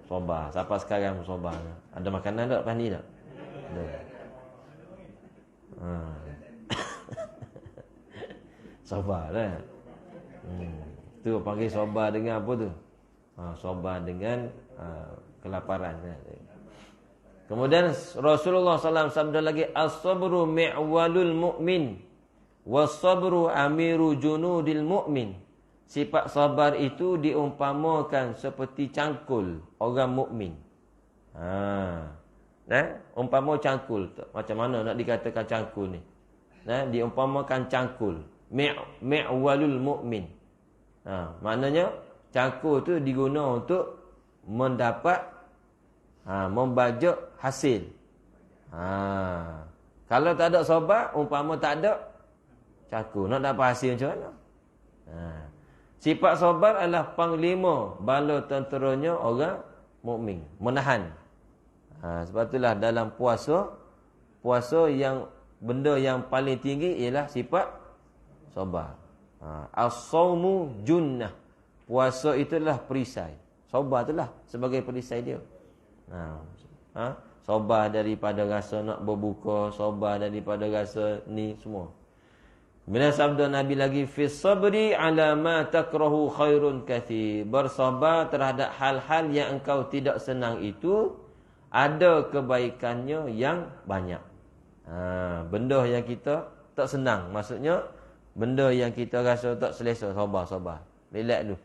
Sabar. Sampai sekarang sabar. Ada makanan tak lepas ni tak? Ada. Sabar lah. Tu panggil sabar dengan apa tu? Sabar dengan kelaparan. Kemudian Rasulullah SAW sabda lagi, as-sabru mi'walul mu'min was-sabru amiru junudil mu'min. Sifat sabar itu diumpamakan seperti cangkul orang mukmin. Umpama cangkul. Macam mana nak dikatakan cangkul ni? Diumpamakan cangkul. Mi'walul mu'min. Maknanya cangkul tu diguna untuk mendapat membajak hasil. Kalau tak ada sabar, umpama tak ada cangkul, nak dapat hasil macam mana? Sifat sabar adalah panglima bala tenteranya orang mukmin, menahan. Sebab itulah dalam puasa yang benda yang paling tinggi ialah sifat sabar. As-saumu junnah. Puasa itulah perisai. Sabar itulah sebagai perisai dia. Sabar daripada rasa nak berbuka, sabar daripada rasa ni semua. Kemudian sabda Nabi lagi, fi sabri ala ma takrahu khairun katsir. Bersabar terhadap hal-hal yang engkau tidak senang itu ada kebaikannya yang banyak. Benda yang kita tak senang, maksudnya benda yang kita rasa tak selesa, sabar. Relax dulu.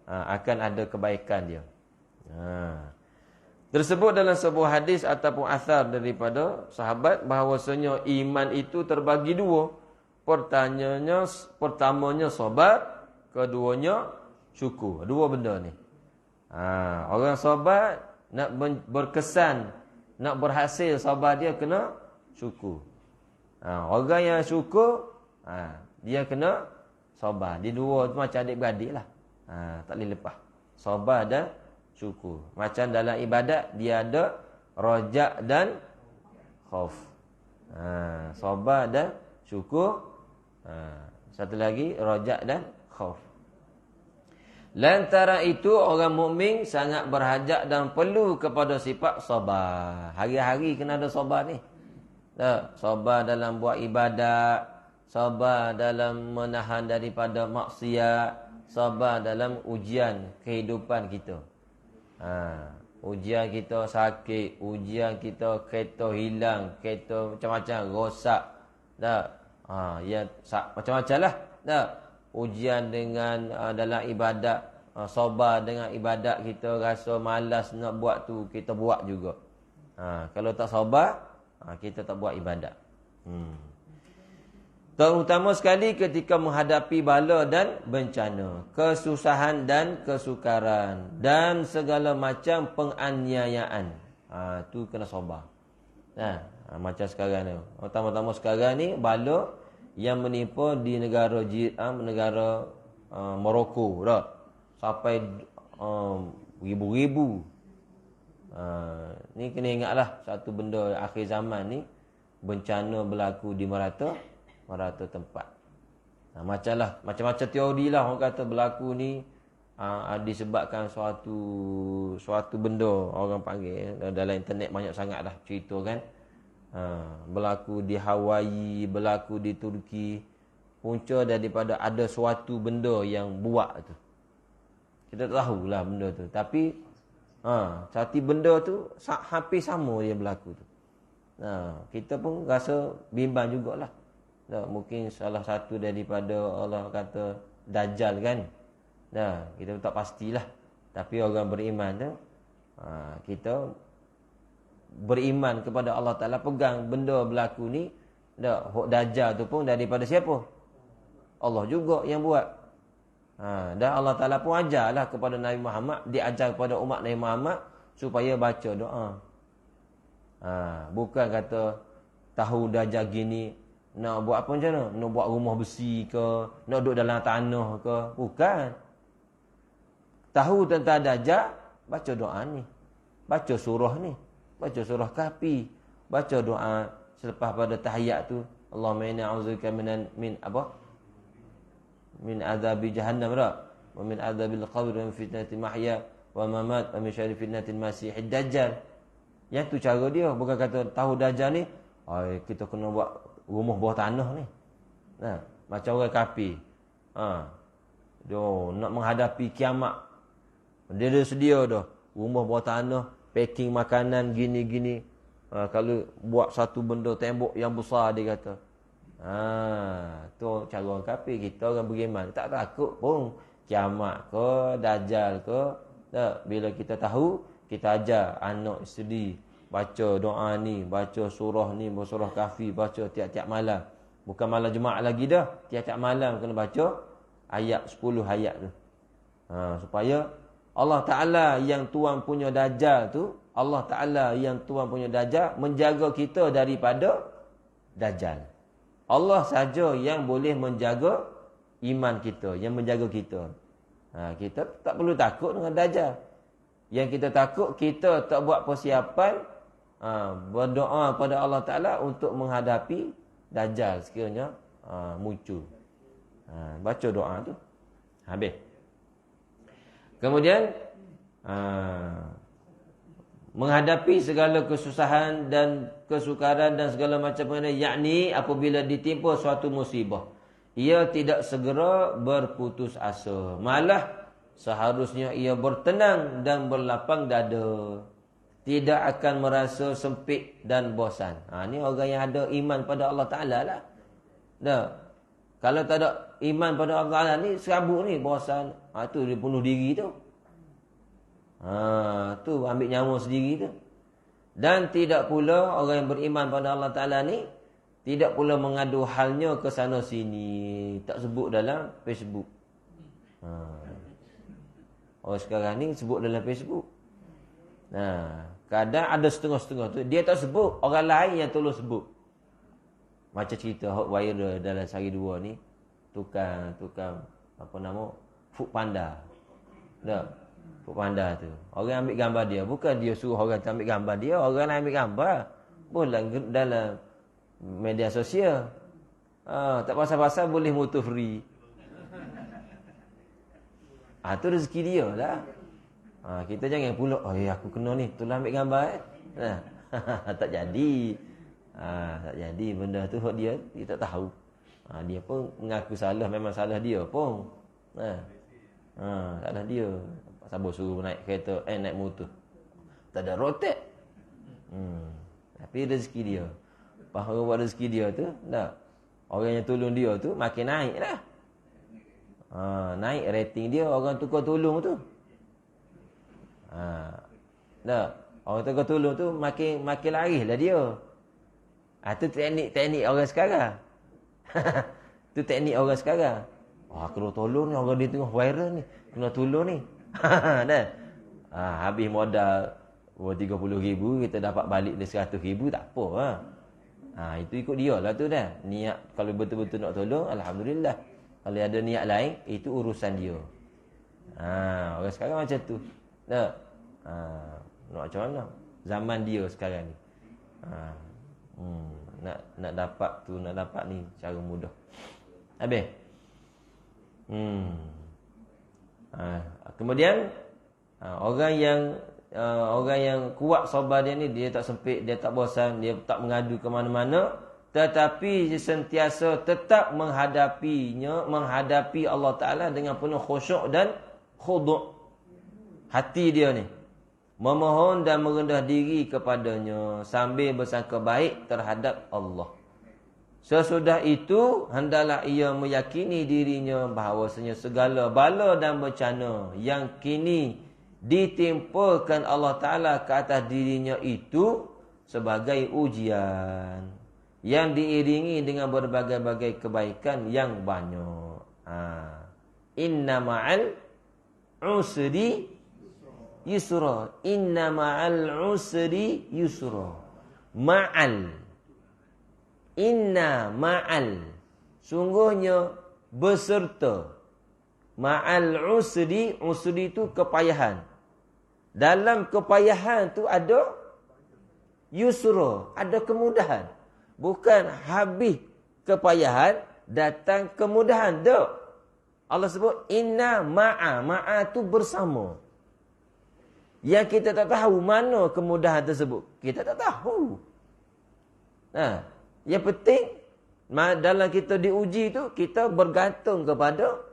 Akan ada kebaikan dia. Tersebut dalam sebuah hadis ataupun asar daripada sahabat bahawasanya iman itu terbagi dua. Pertamanya sabar, keduanya syukur. Dua benda ni. Orang sabar nak berkesan, nak berhasil sabar dia kena syukur. Orang yang syukur, dia kena sabar. Di dua tu macam adik-beradik lah. Tak boleh lepas. Sabar dan syukur. Macam dalam ibadat dia ada rajak dan khauf. Sabar dan syukur. Satu lagi rajak dan khauf. Lantara itu orang mukmin sangat berhajat dan perlu kepada sifat sabar. Hari-hari kena ada sabar ni. Sabar dalam buat ibadat, sabar dalam menahan daripada maksiat, sabar dalam ujian kehidupan kita. Ujian kita sakit, ujian kita kereta hilang, kereta macam-macam rosak. Macam-macam lah. Ujian dengan dalam ibadat, sabar dengan ibadat kita rasa malas nak buat tu, kita buat juga. Kalau tak sabar, kita tak buat ibadat. Terutama sekali ketika menghadapi bala dan bencana, kesusahan dan kesukaran dan segala macam penganiayaan. Tu kena sabar. Macam sekarang ni. Pertama-tama sekarang ni bala yang menimpa di negara Morocco dah. Sampai ribu-ribu. Ni kena ingatlah satu benda akhir zaman ni, bencana berlaku di merata tempat. Macam-macam teori lah orang kata berlaku ni disebabkan suatu benda orang panggil, dalam internet banyak sangat dah cerita kan. Berlaku di Hawaii, berlaku di Turki. Punca daripada ada suatu benda yang buat tu. Kita tak tahulah benda tu, tapi Satu benda tu hampir sama dia berlaku tu. Kita pun rasa bimbang jugalah. Mungkin salah satu daripada Allah kata Dajjal kan. Kita tak pastilah. Tapi orang beriman tu, kita beriman kepada Allah Ta'ala, pegang benda berlaku ni. Dajjal tu pun daripada siapa? Allah juga yang buat. Dan Allah Ta'ala pun ajarlah kepada Nabi Muhammad, dia ajar kepada umat Nabi Muhammad supaya baca doa. Bukan kata tahu Dajjal gini, nak buat apa macam mana? Nak buat rumah besi ke? Nak duduk dalam tanah ke? Bukan. Tahu tentang Dajjal, baca doa ni. Baca surah ni. Baca surah Kahfi. Baca doa selepas pada tahiyat tu. Allahumma inni a'udzubika min azabi jahannam wa min azabil qabr wa min fitnatil mahya wa mamat wa min syarri fitnatil masiihid dajjal. Yang tu cara dia, bukan kata tahu Dajjal ni, kita kena buat rumah bawah tanah ni. Macam orang kafir. Dia nak menghadapi kiamat. Dia dah sedia dah. Rumah bawah tanah, packing makanan gini-gini. Kalau buat satu benda tembok yang besar dia kata. Tu cara orang kafir. Kita orang beriman tak takut pun kiamat ke, Dajjal ke. Bila kita tahu, kita ajar anak isteri baca doa ni, baca surah ni, surah Kahfi, baca tiap-tiap malam. Bukan malam Jumaat lagi dah, tiap-tiap malam kena baca ayat 10 ayat tu. Supaya Allah Ta'ala yang Tuhan punya Dajjal tu, Allah Ta'ala yang Tuhan punya Dajjal menjaga kita daripada Dajjal. Allah saja yang boleh menjaga iman kita, yang menjaga kita. Kita tak perlu takut dengan Dajjal. Yang kita takut, kita tak buat persiapan, berdoa pada Allah Ta'ala untuk menghadapi Dajjal sekiranya muncul. Baca doa tu. Habis. Kemudian, menghadapi segala kesusahan dan kesukaran dan segala macam benda, yakni apabila ditimpa suatu musibah, ia tidak segera berputus asa. Malah seharusnya ia bertenang dan berlapang dada. Tidak akan merasa sempit dan bosan. Ni orang yang ada iman pada Allah Ta'ala lah. Kalau tak ada iman pada Allah Ta'ala ni, serabut ni, bosan. Tu dia bunuh diri tu. Tu ambil nyawa sendiri tu. Dan tidak pula orang yang beriman pada Allah Ta'ala ni, tidak pula mengadu halnya ke sana sini. Tak sebut dalam Facebook. Orang sekarang ni sebut dalam Facebook. Kadang ada setengah-setengah tu dia tak sebut, orang lain yang tolong sebut. Macam cerita hot viral dalam sehari dua ni, tukang apa nama, Food Panda. Food Panda tu. Orang ambil gambar dia, bukan dia suruh orang ambil gambar dia, orang lain ambil gambar. Boleh dalam media sosial. Tak pasal-pasal boleh motor free. Tu rezeki dia lah. Kita jangan pula, aku kena ni, tolong ambil gambar tak jadi. Tak jadi benda tu dia tak tahu. Dia pun mengaku salah, memang salah dia pun. Salah dia. Sabar suruh naik kereta, naik motor. Tak ada rotek. Tapi rezeki dia. Bahawa buat rezeki dia tu, orang yang tolong dia tu makin naik lah. Naik rating dia, orang tukar tolong tu. Orang tukar tolong tu makin laris lah dia. Tu teknik orang sekarang. Tu teknik orang sekarang. Kena tolong ni, orang dia tengah viral ni, kena tolong ni. Habis modal 30,000, kita dapat balik dia 100,000, tak apa. Itu ikut dia lah tu dah. Niat kalau betul-betul nak tolong, alhamdulillah. Kalau ada niat lain, itu urusan dia. Orang sekarang macam tu. Nak macam mana? Zaman dia sekarang ni. Nak dapat tu, nak dapat ni cara mudah. Habis. Kemudian orang yang kuat sabar dia ni, dia tak sempit, dia tak bosan, dia tak mengadu ke mana-mana, tetapi sentiasa tetap menghadapi Allah Ta'ala dengan penuh khusyuk dan khuduk. Hati dia ni memohon dan merendah diri kepadanya sambil bersangka baik terhadap Allah. Sesudah itu, hendaklah ia meyakini dirinya bahawasanya segala bala dan bencana yang kini ditimpakan Allah Ta'ala ke atas dirinya itu sebagai ujian yang diiringi dengan berbagai-bagai kebaikan yang banyak. Inna ma'al usri yusra. Inna ma'al usri yusra. Ma'al. Inna ma'al. Sungguhnya beserta. Ma'al usri. Usri itu kepayahan. Dalam kepayahan tu ada yusra. Ada kemudahan. Bukan habis kepayahan datang kemudahan. Tak. Allah sebut inna ma'a. Ma'a tu bersama. Yang kita tak tahu mana kemudahan tersebut. Kita tak tahu. Yang penting dalam kita diuji tu kita bergantung kepada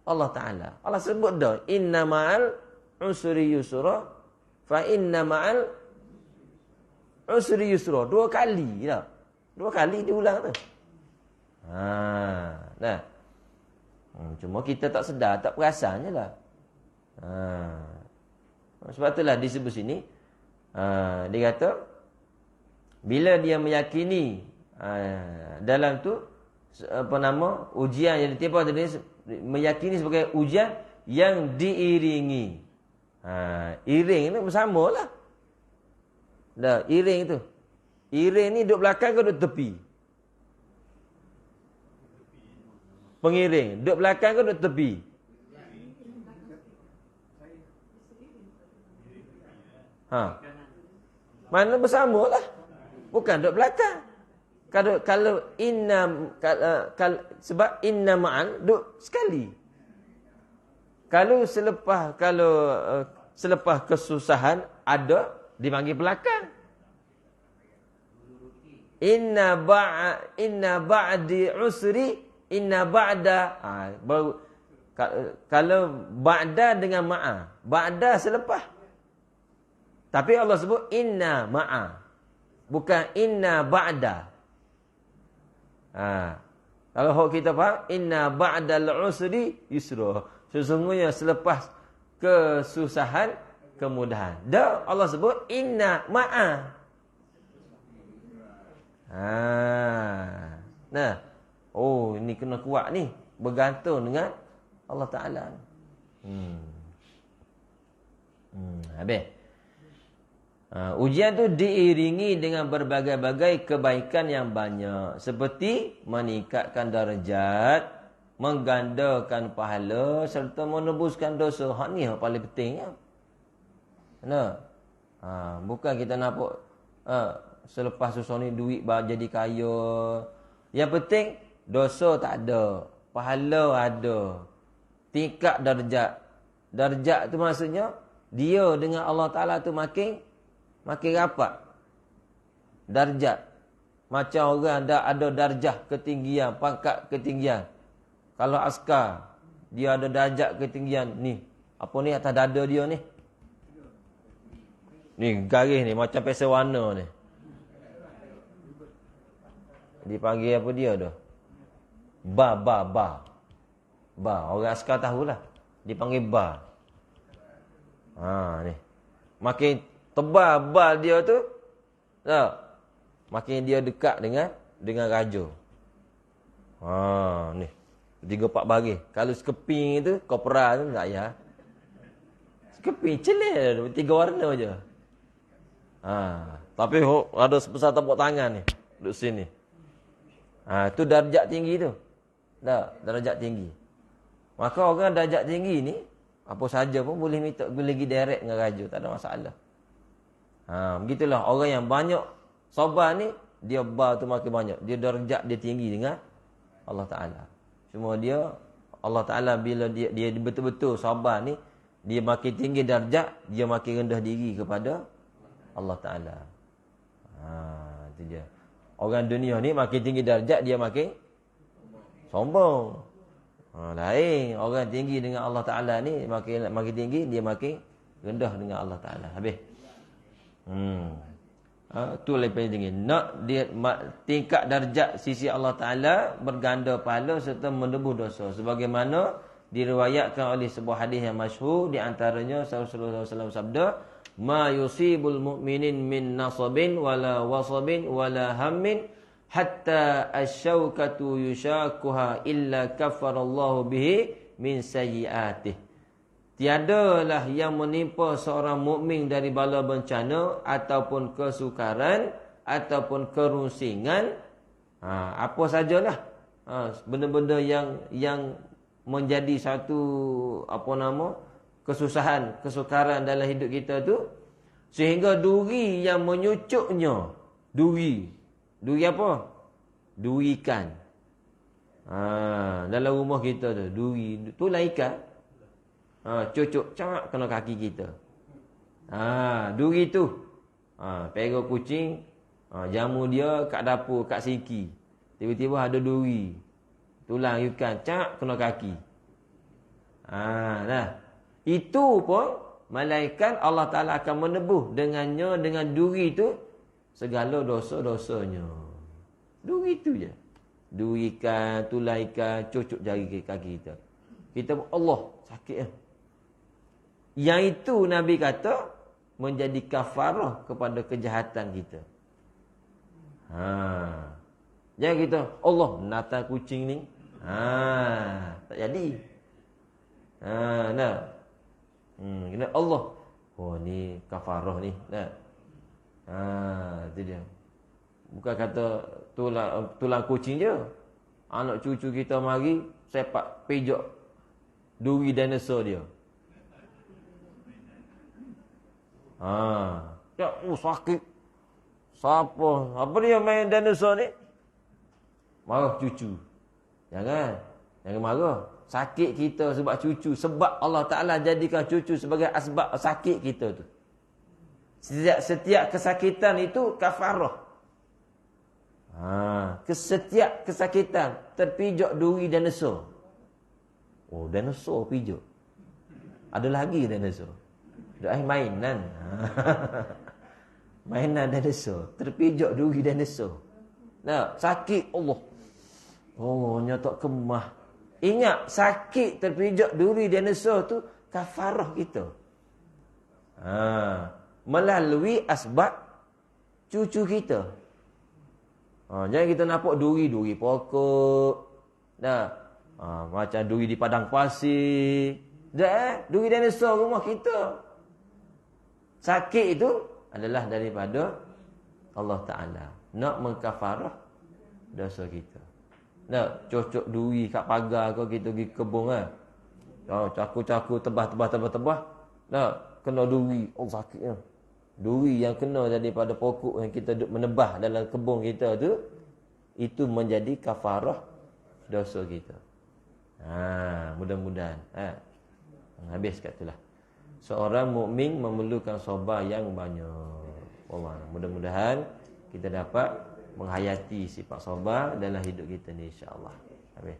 Allah Ta'ala. Allah sebut dah inna ma'al usri yusra fa inna ma'al usri yusra. 2 kali dah. 2 kali diulang tu. Cuma kita tak sedar, tak perasan je lah. Sebab itulah disebut sini dia kata bila dia meyakini dalam tu ujian yang ditimpa tadi, meyakini sebagai ujian yang diiringi. Iring ni bersamalah. Dah, iring tu. Iring ni duduk belakang ke duduk tepi? Pengiring duduk belakang ke duduk tepi? Mana bersamalah. Bukan duduk belakang. Kalau sebab inna ma'al duduk sekali. Kalau selepas kesusahan ada dipanggil belakang. Inna ba'di usri inna ba'da. Kalau ba'da dengan ma'a. Ba'da selepas. Tapi Allah sebut inna ma'a. Bukan inna ba'da. Kalau kita faham, inna ba'dal usri yusra. Sesungguhnya selepas kesusahan, kemudahan. Dah Allah sebut inna ma'a. Ini kena kuat ni. Bergantung dengan Allah Ta'ala. Habis. Ujian tu diiringi dengan berbagai-bagai kebaikan yang banyak. Seperti meningkatkan darjat, menggandakan pahala serta menebuskan dosa. Hak ni yang paling penting. Bukan kita nampak selepas susah ni duit jadi kaya. Yang penting dosa tak ada, pahala ada, tingkat darjat. Darjat tu maksudnya dia dengan Allah Ta'ala tu makin rapat. Darjat. Macam orang ada darjah ketinggian, pangkat ketinggian. Kalau askar, dia ada darjat ketinggian. Ni, apa ni atas dada dia ni? Ni garis ni, macam pesel warna ni. Dipanggil apa dia dah? Ba. Orang askar tahulah. Dipanggil ba. Ni. Makin tebal bal dia tu, makin dia dekat dengan raja. Ni. 3-4 baris. Kalau sekeping tu, kopra tu tak payah. Sekeping celil 3 warna je. Tapi ada sebesar tepuk tangan ni. Duduk sini. Tu darjat tinggi tu. Darjat tinggi. Maka orang darjat tinggi ni, apa saja pun boleh minta, boleh pergi direct dengan raja. Tak ada masalah. Begitulah orang yang banyak sabar ni, dia bar tu makin banyak. Dia darjat dia tinggi dengan Allah Ta'ala. Cuma dia, Allah Ta'ala bila dia betul-betul sabar ni, dia makin tinggi darjat, dia makin rendah diri kepada Allah Ta'ala. Itu dia. Orang dunia ni makin tinggi darjat, dia makin sombong. Lain. Orang tinggi dengan Allah Ta'ala ni, makin tinggi, dia makin rendah dengan Allah Ta'ala. Habis. Itu lebih paling tinggi. Nak dia tingkat darjat sisi Allah Ta'ala berganda pahala serta menebus dosa. Sebagaimana diriwayatkan oleh sebuah hadis yang masyhur, di antaranya Rasulullah SAW sabda, "Ma yusibul mu'minin min nasabin wala wasabin wala hammin hatta asyaukatu yushakuha illa kafarallahu bihi min sayyiatih." Tiadalah yang menimpa seorang mukmin dari bala bencana ataupun kesukaran ataupun kerusingan, apa sajalah, benda-benda yang menjadi satu kesusahan, kesukaran dalam hidup kita tu, sehingga duri yang menyucuknya, duri apa? Duri ikan. Dalam rumah kita tu, duri tu lah ikan. Cucuk cak kena kaki kita. Duri tu. Pergi kucing, jamu dia kat dapur, kat siki. Tiba-tiba ada duri. Tulang ikan cak kena kaki. Nah. Itu pun malaikat Allah Ta'ala akan menebus dengannya, dengan duri tu, segala dosa-dosanya. Duri tu je. Duri ikan, tulang ikan, cucuk jari kaki kita. Kita Allah sakit ya. Yang itu Nabi kata menjadi kafarah kepada kejahatan kita. Jangan kita Allah nata kucing ni. Tak jadi. Nah. Kena Allah. Oh ni kafarah ni. Nah. Itu dia. Bukan kata tulang kucing je. Anak cucu kita mari sepak pijak duri dinosaur dia. Sakit. Siapa? Apa dia main dinosaur ni? Marah cucu. Jangan marah. Sakit kita sebab cucu. Sebab Allah Ta'ala jadikan cucu sebagai asbab sakit kita tu. Setiap kesakitan itu kafarah. Setiap kesakitan terpijak duri dinosaur. Oh, dinosaur pijak. Ada lagi dinosaur. Mainan. Mainan dinosaur. Terpijak duri dinosaur. Nah, sakit Allah. Oh, nyotok kemah. Ingat, sakit terpijak duri dinosaur tu kafarah kita. Melalui asbab cucu kita. Jangan kita nampak duri pokok. Nah, macam duri di padang pasir. Duri dinosaur rumah kita. Sakit itu adalah daripada Allah Ta'ala. Nak mengkafarah dosa kita. Nak cocok duri kat pagar kau, kita pergi kebun kan. Caku-caku tebah. Nak kena duri. Oh sakitnya. Duri yang kena daripada pokok yang kita duk menebah dalam kebun kita tu, itu menjadi kafarah dosa kita. Mudah-mudahan. Habis kat itulah. Seorang mukmin memerlukan sabar yang banyak. Mudah-mudahan kita dapat menghayati sifat sabar dalam hidup kita ni, insya-Allah. Habis.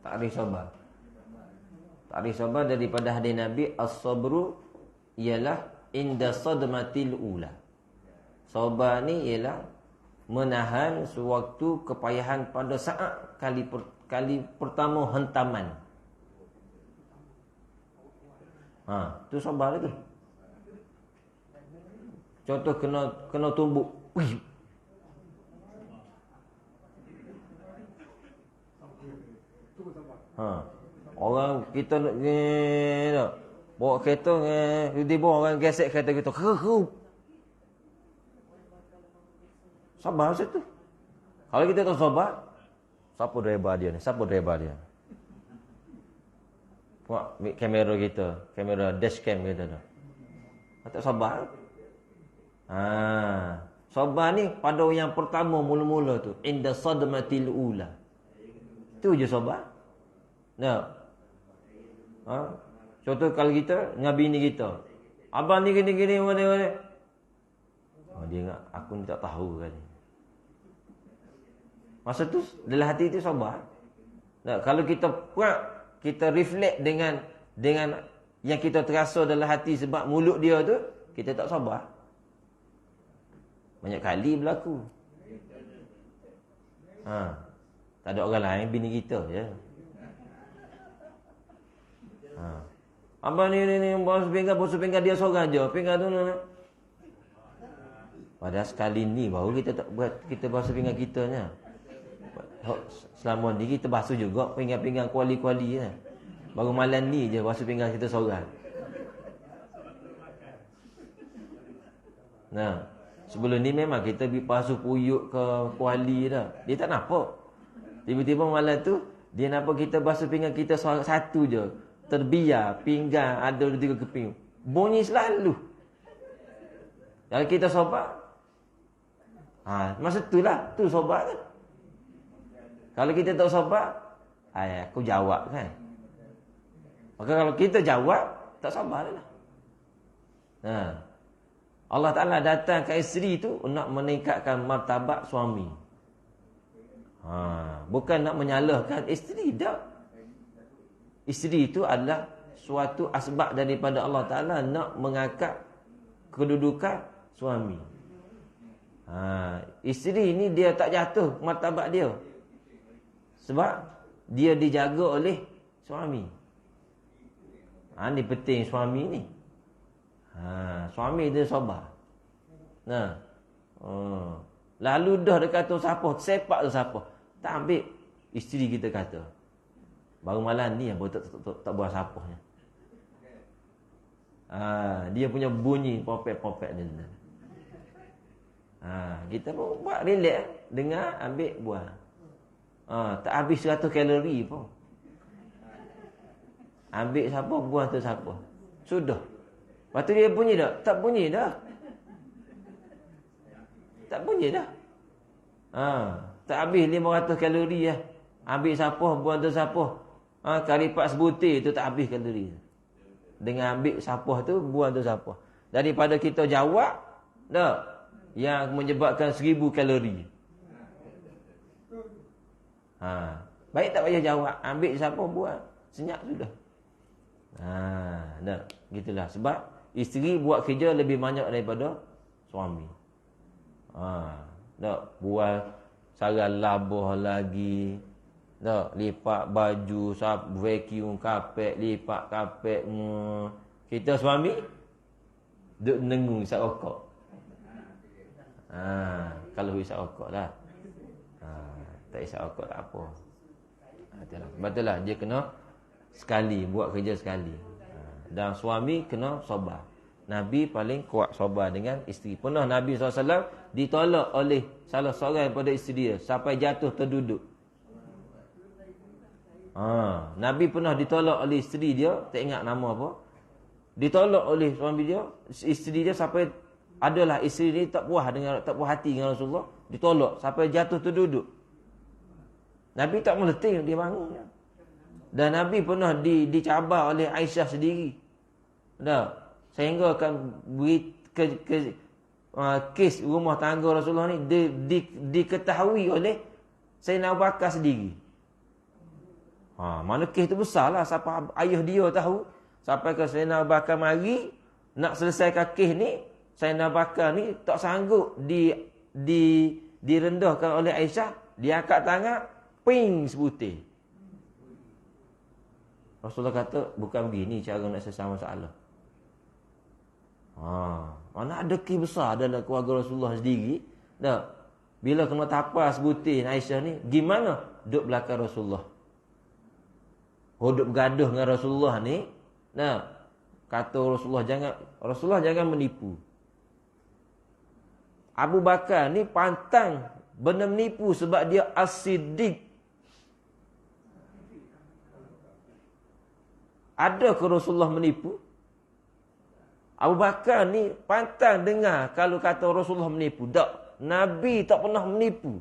Ta'rif sabar. Ta'rif sabar daripada hadis Nabi, as-sabru ialah inda sadmatil ula. Sabar ni ialah menahan sewaktu kepayahan pada saat kali pertama hentaman. Tu sabar tu. Contoh kena tumbuk. Orang kita nak bawa kereta, tiba-tiba orang gesek kereta kita. Sabar situ. Kalau kita tak sabar, siapa driver dia ni? Buat kamera kita, kamera dashcam kita tu. Tak sabar. Sabar ni pada yang pertama mula-mula tu, inda sadmatil ula. Tu je sabar. Nah. Contoh kalau kita dengan bini kita. Abang ni gini-gini mana. Oh, dia ingat aku ni tak tahu kan. Masa tu dalam hati tu sabar. Nah, kalau kita kita reflect dengan yang kita terasa dalam hati sebab mulut dia tu, kita tak sabar. Banyak kali berlaku. Tak ada orang lain, bini kita je. Abang ni bos pinggan dia seorang je. Pinggan tu padahal sekali ni baru kita tak buat, kita basuh pinggan kita nya. Selama ni kita basuh juga pinggan-pinggan kuali-kuali je. Baru malam ni je basuh pinggan kita seorang. Nah, sebelum ni memang kita pergi basuh puyuk ke kuali dah. Dia tak nampak. Tiba-tiba malam tu dia nampak kita basuh pinggan kita satu je. Terbiar pinggan ada 3 keping. Bunyi selalu. Kalau kita sobat, masa tu lah, tu sobat kan. Kalau kita tak sobat, aku jawab kan. Maka kalau kita jawab, tak sabar lah. Allah Ta'ala datang ke isteri tu nak meningkatkan martabat suami. Bukan nak menyalahkan isteri, tak. Isteri itu adalah suatu asbab daripada Allah Ta'ala nak mengangkat kedudukan suami. Isteri ni dia tak jatuh martabat dia sebab dia dijaga oleh suami. Ni penting suami ni. Suami dia sabar. Lalu dah dekat tu siapa, sepak tu siapa, tak ambil, isteri kita kata. Baru malam ni yang tak buat siapa. Dia punya bunyi popek-popek dia. Kita pun buat relax, dengar, ambil, buang. Tak habis 100 kalori pun. Ambil siapa, buang tu siapa. Sudah. Lepas tu dia bunyi tak? Tak bunyi dah. Tak bunyi dah. Tak habis 500 kalori lah. Ambil siapa, buang tu siapa. Karipat sebutir tu tak habis kalori. Dengan ambil siapa tu, buang tu siapa. Daripada kita jawab, tak? Yang menyebabkan 1000 kalori. Baik tak payah jawab. Ambil siapa, buang. Senyap sudah. Tak? Gitulah. Sebab isteri buat kerja lebih banyak daripada suami. Tak? Buat sarang labah lagi. Tak? Lipat baju, vacuum kapet, lipat kapet. Kita suami duduk menengung isap rokok. Kalau isap rokok lah. Tak isap rokok tak apa. Betul lah. Dia kena sekali, buat kerja sekali. Dan suami kena sabar. Nabi paling kuat sabar dengan isteri. Pernah Nabi SAW ditolak oleh salah seorang daripada isteri dia sampai jatuh terduduk. Nabi pernah ditolak oleh isteri dia, tak ingat nama apa. Ditolak oleh suami dia, isteri dia sampai, adalah isteri ni tak puas hati dengan Rasulullah, ditolak sampai jatuh terduduk. Nabi tak meleting, dia bangun. Dan Nabi pernah dicabar oleh Aisyah sendiri. Sehingga akan beri kes rumah tangga Rasulullah ni diketahui oleh Sayyidina Abu Bakar sendiri. Mana kes tu besar lah. Sampai ayah dia tahu. Sampai ke Sayyidina Abu Bakar mari nak selesaikan kes ni. Sayyidina Abu Bakar ni tak sanggup direndahkan oleh Aisyah. Dia angkat tangan, ping sebutir. Rasulullah kata, bukan begini cara nak selesai masalah. Mana ada kes besar dalam keluarga Rasulullah sendiri. Bila kena tapas sebutir Aisyah ni, gimana duduk belakang Rasulullah. Duduk bergaduh dengan Rasulullah ni. Kata Rasulullah jangan menipu. Abu Bakar ni pantang benar menipu sebab dia as-siddiq. Adakah Rasulullah menipu? Abu Bakar ni pantang dengar kalau kata Rasulullah menipu. Tak. Nabi tak pernah menipu.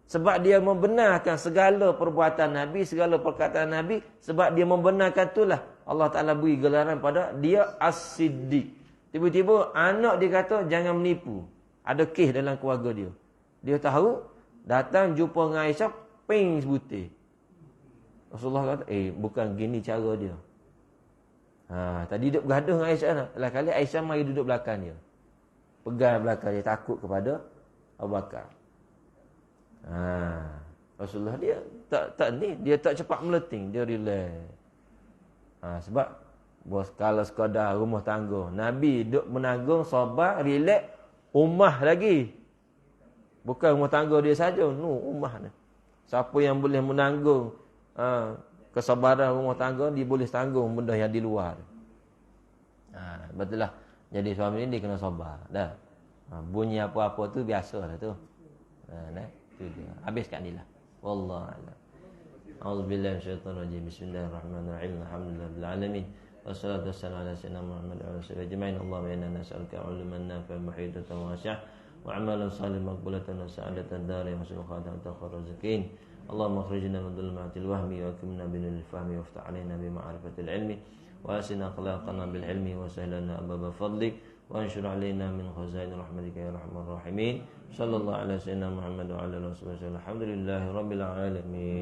Sebab dia membenarkan segala perbuatan Nabi, segala perkataan Nabi. Sebab dia membenarkan itulah Allah Ta'ala beri gelaran pada dia As-Siddiq. Tiba-tiba anak dia kata jangan menipu. Ada kes dalam keluarga dia. Dia tahu, datang jumpa dengan Aisyah, ping sebutir. Rasulullah kata, bukan gini cara dia. Tadi duduk bergaduh dengan Aisyah. Lain kali Aisyah mari duduk belakang dia. Pegang belakang dia, takut kepada Abu Bakar. Rasulullah dia dia tak cepat meleting, dia relax. Sebab kalau sekadar rumah tangga, Nabi duduk menanggung, sabar, relax, ummah lagi. Bukan rumah tangga dia saja, ummah ni. Siapa yang boleh menanggung kesabaran rumah tangga, dia boleh tanggung benda yang di luar. Betul lah. Jadi suami ni dia kena sabar. Dah. Bunyi apa-apa tu biasalah tu. Tu dia. Habiskan ni lah. Wallahu a'lam. A'udzubillahi minasyaitonir rajim. Bismillahirrahmanirrahim. Alhamdulillahil alamin. Wassalatu wassalamu ala sayyidina Muhammad wa ala alihi ajma'in. Allahumma inna nas'aluka 'ilman nafi'an muhitatan wasi'an wa 'amalan salihan maqbulatan wa sa'adatan darin wa sulhatan takhir rizqin. Allahumma akhrijna min dhulumatil wahmi wa akrimna binuril fahmi waftah 'alaina bi ma'rifatil ilmi wa asina akhlaqana bil ilmi wa sahhil lana abwaaba fadlik wa anshur 'alaina min khazain rahmatika ya arhamar rahimin. Sallallahu alaihi wasallam Muhammad wa ala alihi wasallam. Alhamdulillahirabbil alamin.